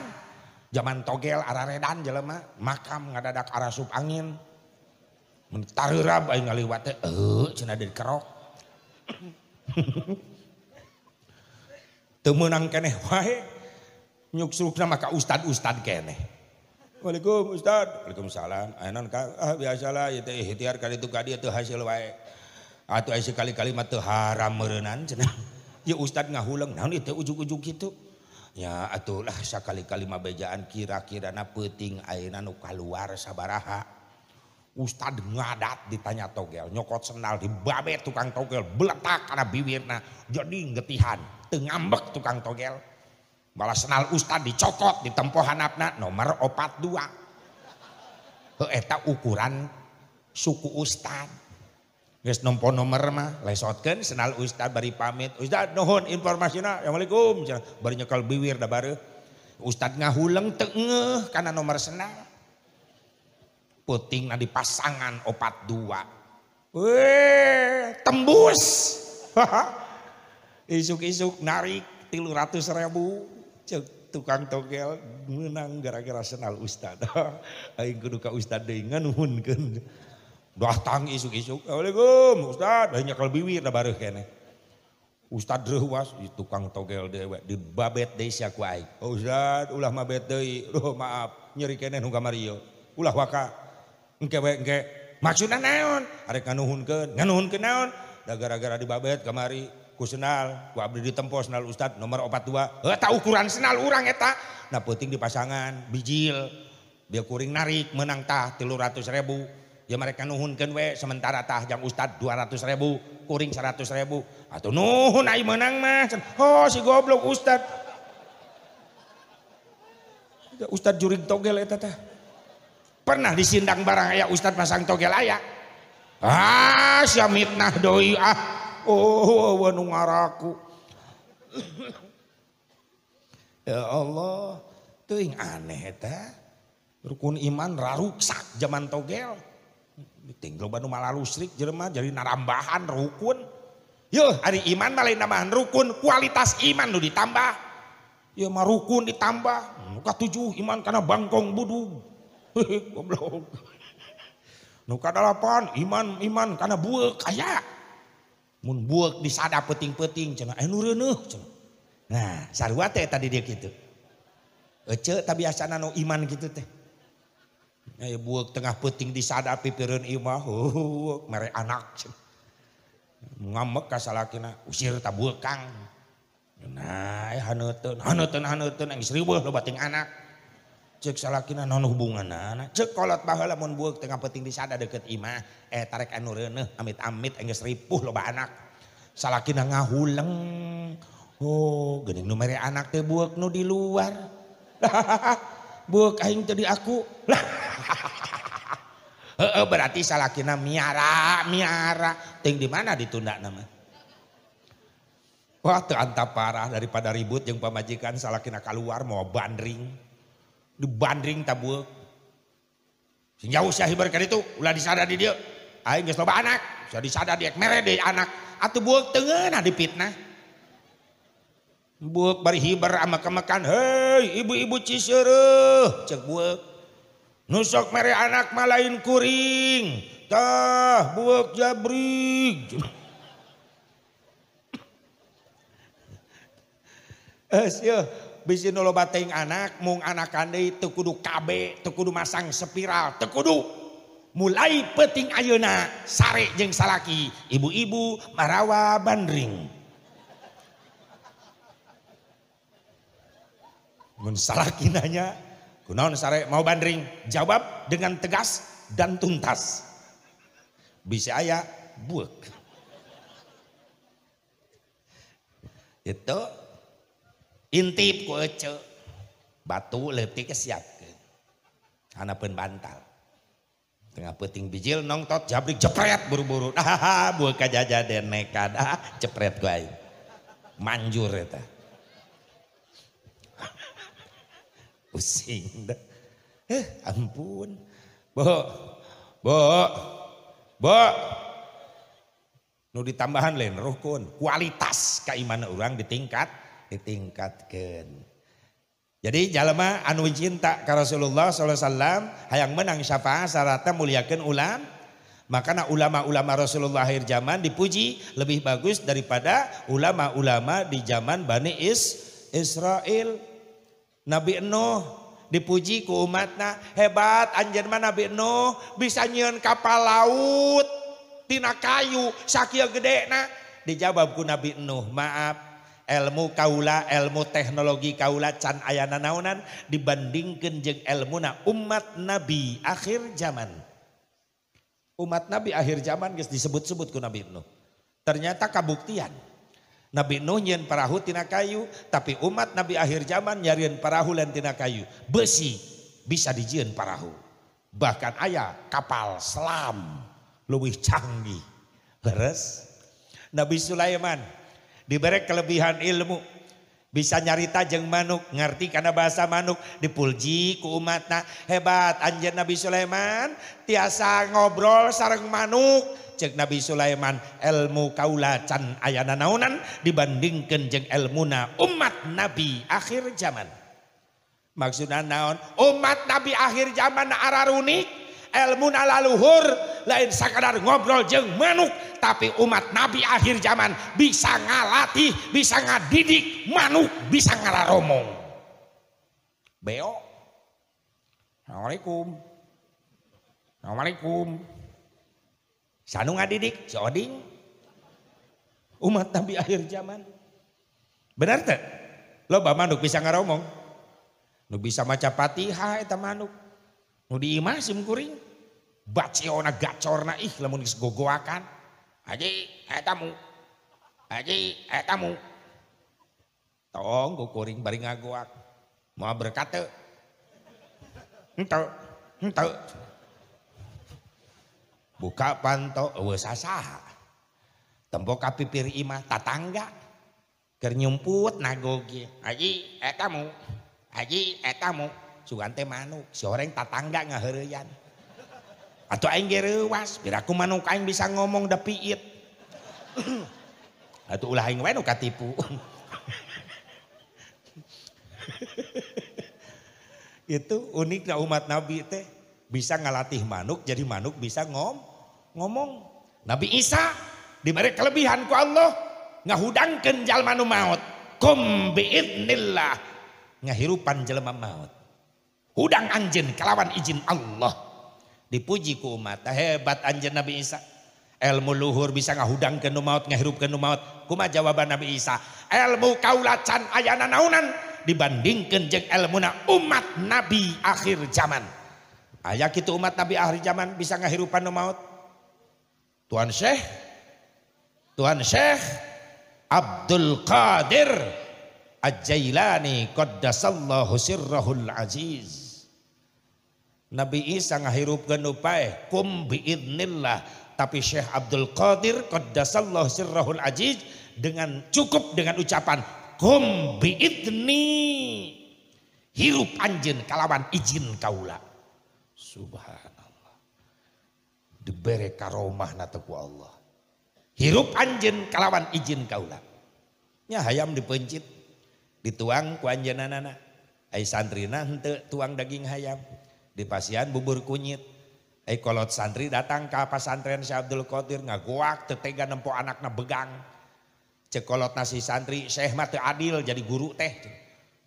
zaman togel araredan jelema makam ngadadak arasup angin mentareurab aing ngaliwat teh cenah dikerok teu meunang keneh wae nyuksukna maka ustad keneh. Waalaikumsalam ustad. Waalaikumsalam. Ayeuna ka biasalah ieu teh ikhtiar ka ditu ka dieu teu hasil wae. Atuh aya sekali-kali mah teu haram meureunnan cenah. Ieu ustad ngahuleung naon ieu teh ujug-ujug kitu. Ya atuh lah sakali-kali mah bejaan kira-kirana peuting ayeuna nu kaluar sabaraha. Ustad ngadat ditanya togel nyokot sendal di babet tukang togel beletak kana bibirna jadi ngetihan teu ngambek tukang togel balas sendal ustad dicokot di tempo handapna nomor 42 eta ukuran suku ustad geus nompo nomor mah lesotkeun sendal ustad bari pamit ustad nuhun informasina assalamualaikum bari nyekel bibir da bareuh ustad ngahuleung teu ngeuh kana nomor sendal putingna di pasangan 42 tembus isuk-isuk narik 300.000 cek tukang togel menang gara-gara senal ustad aing kudu ka ustad deui nganuhunkeun datang isuk-isuk assalamualaikum ustad aing nyekel bibir da bareuh keneh ustad reuwas tukang togel dewe di babet deui sia ku aing ustad ulah mabet deui maaf nyeri keneh nu kamari ieu ulah waka engke maksudna naon arek nganuhunkeun naon da gara-gara dibabet kamari ku senal ku abdi ditempo senal ustad nomor 42 eta ukuran senal urang eta na peuting di pasangan bijil dia kuring narik menang tah 300.000 ya mereka nuhunkeun we sementara tah jang ustad 200.000 kuring 100.000 atuh nuhun ai menang mah oh si goblok ustad ustad jurig togel eta tah pernah disindang barang aya ustad pasang togel aya sia mitnah doi nu ngaraku ya Allah teuing aneh eta rukun iman raruksak zaman togel tinggal banu malah lusrik jelema jadi narambahan rukun yeuh ari iman mah lain nambahan rukun kualitas iman nu ditambah ya mah rukun ditambah muka 7 iman kana bangkong budug goblok. Nu kadalapan iman kana bueuk aya. Mun bueuk disada peuting-peuting cenah nu reuneuh cenah. Nah, sarua teh tadi dia kitu. Ece ta biasana nu iman kitu teh. Aya bueuk tengah peuting disada pipireun imah, mere anak cenah. Ngamek ka salakina, usir ta bueuk Kang. Nah, haneuteun geus riweuh loba ting anak. Cek salakina non hubunganna cek kolot baheula mun bueuk tengah peuting disada deket imah tarek anu reuneuh amit-amit enggeus ripuh loba anak salakina ngahuleung geuning nu mere anak teh bueuk nu di luar bueuk aing teh di aku berarti salakina miara ting di mana ditunda nama wah teu antap parah daripada ribut jeung pamajikan salakina keluar mau bandring dibandring tabueuk sing jauh sia hibar ka ditu ulah disada di dieu aing geus loba anak sia disada diek mere deui anak atuh bueuk teu ngeunah dipitnah bueuk bari hibar amek-amekan hei ibu-ibu Ciseureum ceuk bueuk nu sok mere anak mah lain kuring tah bueuk jabrig sia bisi nu loba teuing anak mung anakan deui teu kudu KB teu kudu masang spiral teu kudu mulai peuting ayeuna sare jeung salaki ibu-ibu marawa bandring mun salaki nanya kunaon sare mau bandring jawab dengan tegas dan tuntas bisa aya bueuk itu intip ku ece batu leutik siapkeun hanapeun bantal tengah peuting bijil nongtot jabrik jepret buru-buru bueuk kajajaden nekad jepret ku aing manjur eta Pusing dah. Ampun. Bo. Nu ditambahan lain rukun. Kualitas keimanan orang ditingkatkan. Jadi jalma anu cinta ka Rasulullah sallallahu alaihi wasallam hayang menang syafaat syaratnya muliakeun ulama. Makanya ulama-ulama Rasulullah akhir zaman dipuji lebih bagus daripada ulama-ulama di zaman Bani Israel. Nabi Nuh dipuji ku umatna, hebat anjeun mah Nabi Nuh bisa nyieun kapal laut tina kayu sakieu gedena. Dijawab ku Nabi Nuh, maaf ilmu kaula, ilmu teknologi kaula can ayana naonan dibandingkeun jeung ilmuna umat Nabi akhir zaman. Umat Nabi akhir zaman geus disebut-sebut ku Nabi Nuh. Ternyata kabuktian. Nabi Nuh nyieun perahu tina kayu, tapi umat Nabi akhir zaman nyarieun perahu lain tina kayu. Besi bisa dijieun perahu. Bahkan aya kapal selam leuwih canggih. Leres. Nabi Sulaiman diberi kelebihan ilmu, bisa nyarita jeung manuk, ngerti karena bahasa manuk, dipulji ku umatna, hebat anjeun Nabi Sulaiman tiasa ngobrol sareng manuk. Cek Nabi Sulaiman, ilmu kaula can ayana naonan dibandingkeun jeung ilmuna umat Nabi akhir zaman. Maksudna naon? Umat Nabi akhir zaman ararunik, ilmuna laluhur, lain sakadar ngobrol jeung manuk, tapi umat Nabi akhir zaman bisa ngalatih, bisa ngadidik manuk, bisa ngararomong. Beo. Assalamualaikum. Assalamualaikum. Sanu ngadidik, si Oding. Umat Nabi akhir zaman. Benar teh? Loba manuk bisa ngaromong. Nu bisa maca Fatihah eta manuk. Nu diimah sim kuring. Baciona gacorna ih lamun geus gogoakan. Haji etamu. Haji etamu. Tong ku kuring bari ngagoak. Moal berkat teu? Henteu. Buka panto eueuh sasaha. Tembok kapipir imah tatangga. Keur nyumput nagoge. Haji etamu. Haji etamu. Sugan teh manuk, si orang tatangga ngaheureuyan. Atuh aing ge reuwas, piraku manuk aing bisa ngomong da piit. Atuh ulah aing wae nu katipu. Itu uniknya umat Nabi teh bisa ngalatih manuk jadi manuk bisa ngomong. Nabi Isa diberi kelebihan ku Allah ngahudangkeun jalma nu maot. Kum biidznillah ngahirupan jelema maut. Hudang anjeun kalawan izin Allah. Dipuji ku umat, hebat anjeun Nabi Isa. Ilmu luhur bisa ngahudangkeun nu maut, ngahirupkeun nu maut. Kumaha jawaban Nabi Isa? Ilmu kaula can ayana naonan dibandingkeun jeung ilmuna umat Nabi akhir zaman. Aya kitu umat Nabi akhir zaman bisa ngahirupan nu maut. Tuan Syekh Abdul Qadir Al-Jailani qaddasallahu sirrahul aziz. Nabi Isa ngahirupkeun nu paeh kum biidznillah, tapi Syekh Abdul Qadir qaddasallahu sirrahul aziz dengan cukup dengan ucapan kum biidzni, hirup anjeun kalawan izin kaula. Subhanallah. Dibere karomahna teh ku Allah. Hirup anjeun kalawan izin kaula. Nya hayam dipencit, dituang ku anjeunana. Ai santrina henteu tuang daging hayam. Dipasian bubur kunyit. Ai kolot santri datang ka pasantren Syekh Abdul Qadir ngagoak teu tega nempo anakna begang. Cek kolot nasi santri, Syekh mah teu adil jadi guru teh.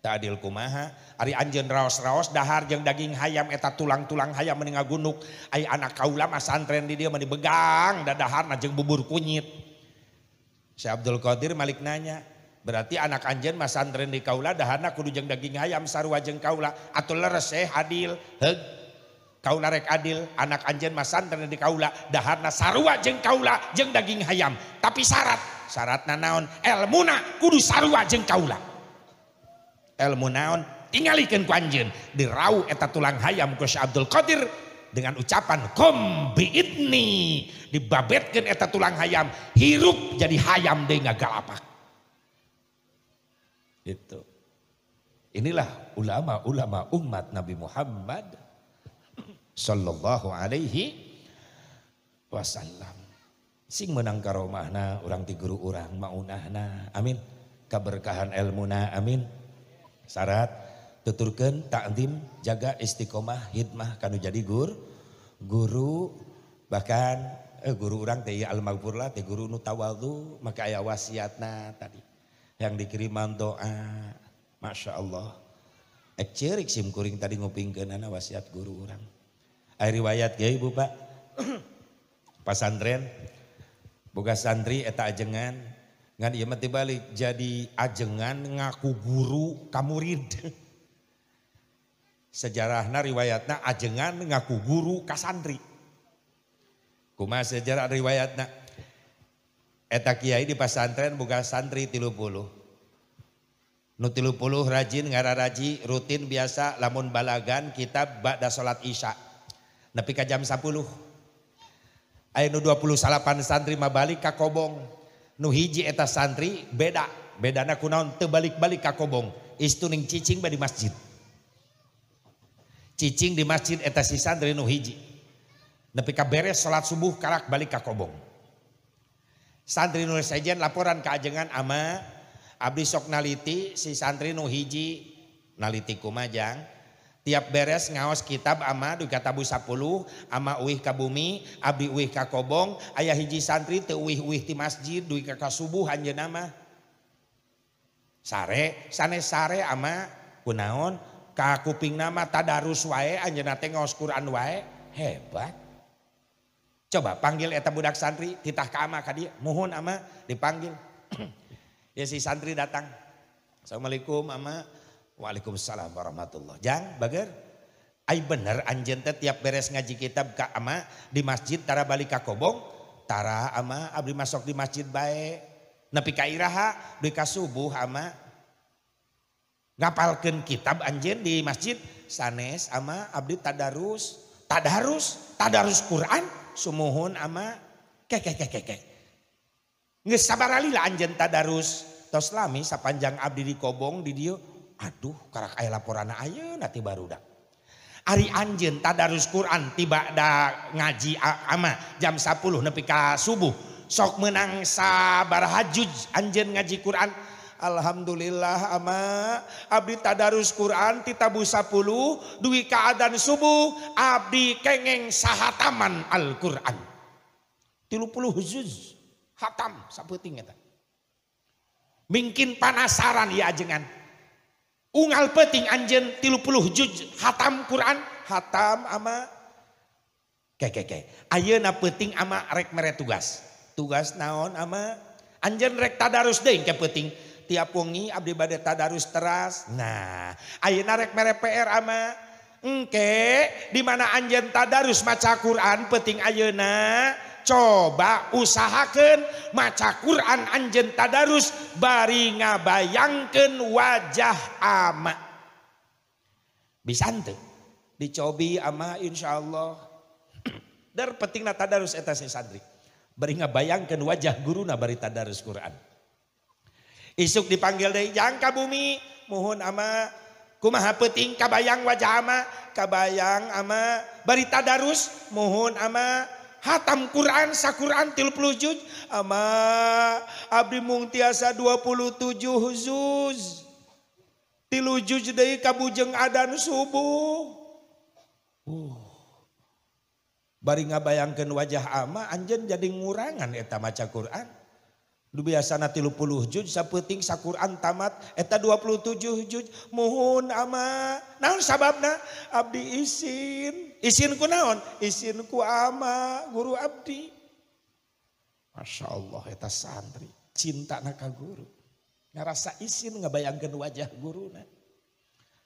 Teu adil kumaha? Ari anjeun raos-raos dahar jeung daging hayam eta tulang-tulang hayam meni ngagunuk. Ai anak kaula mah santren di dieu meni begang dadaharna jeung bubur kunyit. Syekh Abdul Qadir malik nanya, berarti anak anjeun mah santren di kaula daharna kudu jeung daging hayam sarua jeung kaula. Atuh leres adil. Heug. Kaula rek adil, anak anjeun mah santren di kaula daharna sarua jeung kaula jeung daging hayam. Tapi syaratna naon? Elmuna kudu sarua jeung kaula. Ilmu naon? Tingalikeun ku anjeun dirau eta tulang hayam ku Syekh Abdul Qadir dengan ucapan kum biidni, dibabetkeun eta tulang hayam hirup jadi hayam deui ngagalapak. Itu Inilah ulama-ulama umat Nabi Muhammad sallallahu alaihi wasallam. Sing menang karomahna urang ti guru urang maunahna. Amin. Keberkahan ilmuna amin. Syarat tuturkeun ta'zim, jaga istiqomah hidmah kanu jadi guru bahkan guru urang teh al-maghfur lah teh guru nu tawadhu maka aya wasiatna tadi yang dikiriman doa. Masya Allah. Ek cerik sim kuring tadi ngupingkeun ana wasiat guru urang. Aya riwayat ge Ibu Pak. Pasantren boga santri eta ajengan ngan ieu mah balik jadi ajengan ngaku guru ka murid. Sejarahna riwayatna ajengan ngaku guru ka santri. Kumaha sejarah riwayatna? Eta kiai di pasantren boga santri 30. Nu 30 rajin ngararaji rutin biasa lamun balagan kitab ba'da salat isya. Nepi ka jam 10. Aya nu 28 santri mah balik ka kobong. Nu hiji eta santri bedana kunaon teu balik-balik ka kobong. Istu ning cicing di masjid. Cicing di masjid eta si santri nu hiji. Nepi ka beres salat subuh karak balik ka kobong. Santri nu sejen laporan ka ajengan ama abdi sok naliti si santri nu hiji naliti kumajang tiap beres ngaos kitab ama duy ka tabu 10 ama uih ka bumi abdi uih ka kobong aya hiji santri teu uih-uih ti masjid duy ka subuh anjeunna mah sanes sare ama kunaon ka kupingna mah tadarus wae anjeunna teh ngaos Quran wae hebat. Coba panggil eta budak santri titah ka ama ka dieu muhun ama dipanggil. Ya si santri datang. Assalamualaikum ama. Waalaikumsalam warahmatullah. Jang bager. Ai bener anjeun teh tiap beres ngaji kitab ka ama di masjid tara balik ka kobong. Tara ama abdi masuk di masjid bae. Nepi ka iraha duy ka subuh ama. Ngapalkeun kitab anjeun di masjid sanes ama abdi tadarus Quran sumuhun ama kek. Nges sabarali lah anjeun tadarus tos lami sapanjang abdi di kobong di dieu aduh karak aya laporanna ayeuna ti barudak. Ari anjeun tadarus Quran tiba da ngaji ama jam 10 nepi ka subuh sok meunang sabaraha juz anjeun ngaji Quran. Alhamdulillah ama abdi tadarus Quran ti tabu 10 duwi ka adzan subuh abdi kengeng sahataman Al-Qur'an 30 juz. Hatam sapeuting eta. Mungkin penasaran ya ajengan. Unggal peuting anjeun 30 juz hatam Quran, hatam ama ayeuna peuting ama rek mere tugas. Tugas naon ama? Anjeun rek tadarus deui ke peuting. Tiap wengi abdi bade tadarus teras. Nah, ayeuna rek mere PR ama engke di mana anjeun tadarus maca Quran peuting ayeuna coba usahakeun maca Quran anjeun tadarus bari ngabayangkeun wajah ama. Bisa teu? Dicobi ama insyaallah. Dar pentingna tadarus eta si santri. Bari ngabayangkeun wajah guruna bari tadarus Quran. Isuk dipanggil deui jang ka bumi, muhun ama kumaha peuting kabayang wajah ama, kabayang ama bari tadarus, muhun ama hatam Quran saquran 30 juz ama abdi mung tiasa 27 juz 3 juz deui kabujeng adzan subuh. Bari ngabayangkeun wajah ama anjeun jadi ngurangan eta maca Quran. Du biasana 30 juz sapeuting saquran tamat eta 27 juz muhun ama naon sababna abdi isin ku naon isin ku ama guru abdi. Masya Allah eta santri cinta ka guru ngarasa isin ngabayangkeun wajah guruna.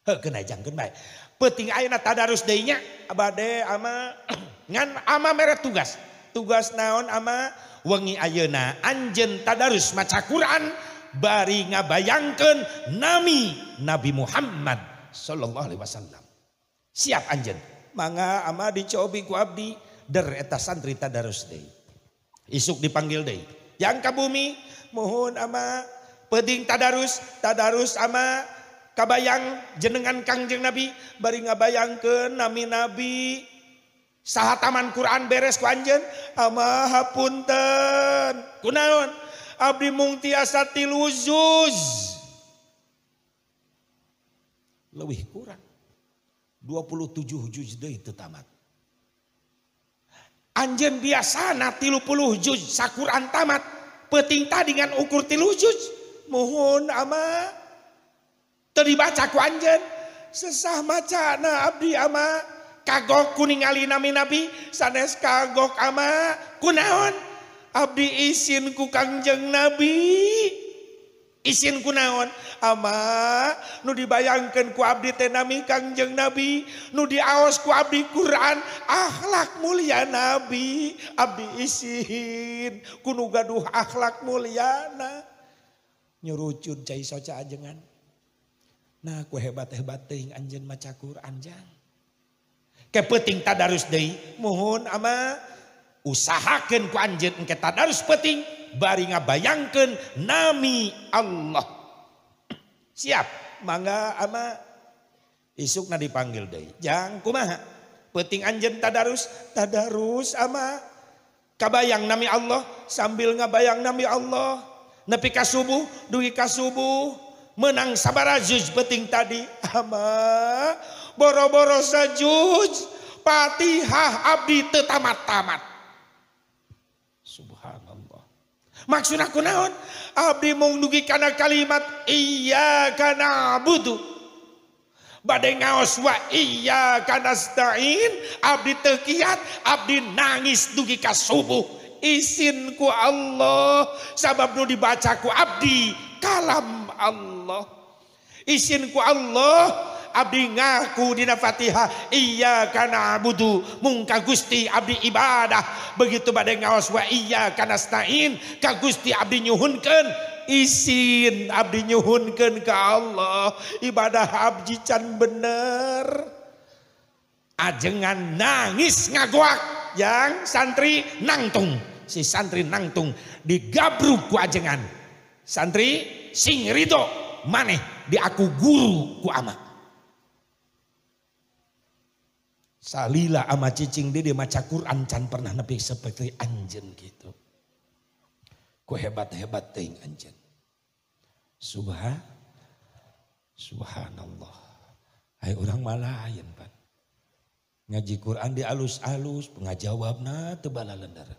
Heukeun ajangkeun bae peuting ayeuna tadarus deui nya abade ama ngan ama mere tugas naon ama wengi ayeuna anjeun tadarus maca Quran bari ngabayangkeun Nabi Muhammad sallallahu alaihi wasallam. Siap anjeun mangga ama dicobi ku abdi der eta santri tadarus deui. Isuk dipanggil deui yang ka bumi muhun ama peuting tadarus ama kabayang jenengan Kangjeng Nabi bari ngabayangkeun nami-nabi saha taman Quran beres ku anjeun ama hapunten kunaon abdi mung tiasa 3 juz leuwih kurang 27 juz deui teu tamat anjeun biasana 30 juz saquran tamat peuting tadi dengan ukur 3 juz mohon ama teu dibaca ku anjeun sesah macana abdi ama kagok kuningali nami-nabi sanes kagok ama kunaon abdi isin ku Kangjeng Nabi isin kunaon ama nu dibayangkeun ku abdi teh nami Kangjeng Nabi nu diaos ku abdi Quran akhlak mulia Nabi abdi isin kudu gaduh akhlak mulyana nyurucun cai soca ajengan nah ku hebat-hebat teuing anjeun maca Quran jang kepeting tadarus deui mohon ama usahakeun ku anjeun engke tadarus penting bari ngabayangkeun nami Allah siap mangga ama isukna dipanggil deui jang kumaha penting anjeun tadarus ama kabayang nami Allah sambil ngabayang nami Allah nepi ka subuh dugi ka subuh menang sabaraha juz penting tadi ama boro-boro sajuz Fatihah abdi teu tamat-tamat subhanallah maksudna kunaon abdi mung dugi kana kalimat iyyaka na'budu bade ngaos wa iyyaka nasta'in abdi teu kiat abdi nangis dugi ka subuh isin ku Allah sabab nu dibaca ku abdi kalam Allah isin ku Allah abdi ngaku dina Fatihah iyyaka na'budu mung ka Gusti abdi ibadah begitu bade ngaos wa iyyaka nasta'in ka Gusti abdi nyuhunkeun isin abdi nyuhunkeun ka Allah ibadah abdi can bener ajengan nangis ngagoak yang santri nangtung si santri nangtung digabruk ku ajengan santri sing ridho maneh di aku guru ku ama salila ama cicing dia maca Quran can pernah nepi seperti anjeun gitu ku hebat-hebat teuing anjeun subhanallah ai urang malayan pan ngaji Quran di alus-alus pengajawabna teu balalendar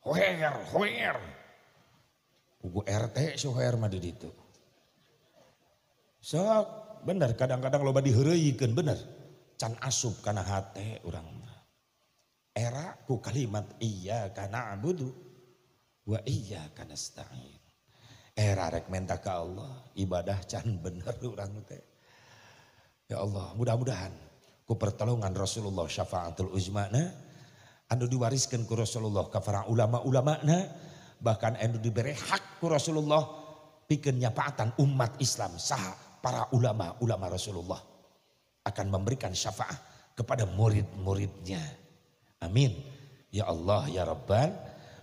hoer kuku RT soher mah di ditu sok bener kadang-kadang loba diheureuikeun bener can asup kana hate urang era ku kalimat iyyaka na'budu wa iyyaka nasta'in era rek menta ka Allah ibadah can bener urang teh ya Allah mudah-mudahan ku pertolongan Rasulullah syafaatul uzmana anu diwariskeun ku Rasulullah ka para ulama-ulamana bahkan anu dibere hak ku Rasulullah pikeun nyafaatan umat Islam saha para ulama Rasulullah akan memberikan syafaat kepada murid-muridnya. Amin. Ya Allah ya Rabbal.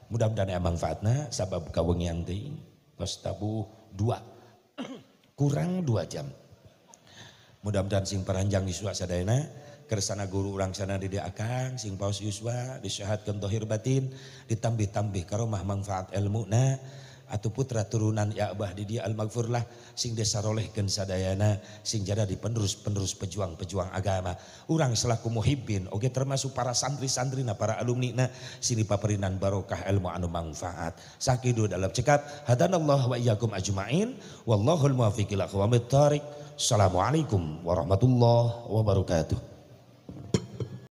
Mudah-mudahan aya manfaatna sabab kawengian teuing tos tabuh 2. Kurang 2 jam. Mudah-mudahan sing paranjang yuswa sadayana kersana guru urang sana di akang sing paus yuswa disyahatkeun zahir batin ditambih-tambih karomah manfaat ilmuna atuh putra turunan ya abah di dia al-maghfurlah sing desarolehkeun sadayana sing jada di penerus pejuang-pejuang agama urang selaku muhibbin oge termasuk para santri-santrina para alumnina sing dipaperinan barokah ilmu anu manfaat sakidu dalam cekap hadanallahu wa iyyakum ajmain wallahul muwaffiq ila aqwamit thoriq. Assalamualaikum warahmatullahi wabarakatuh.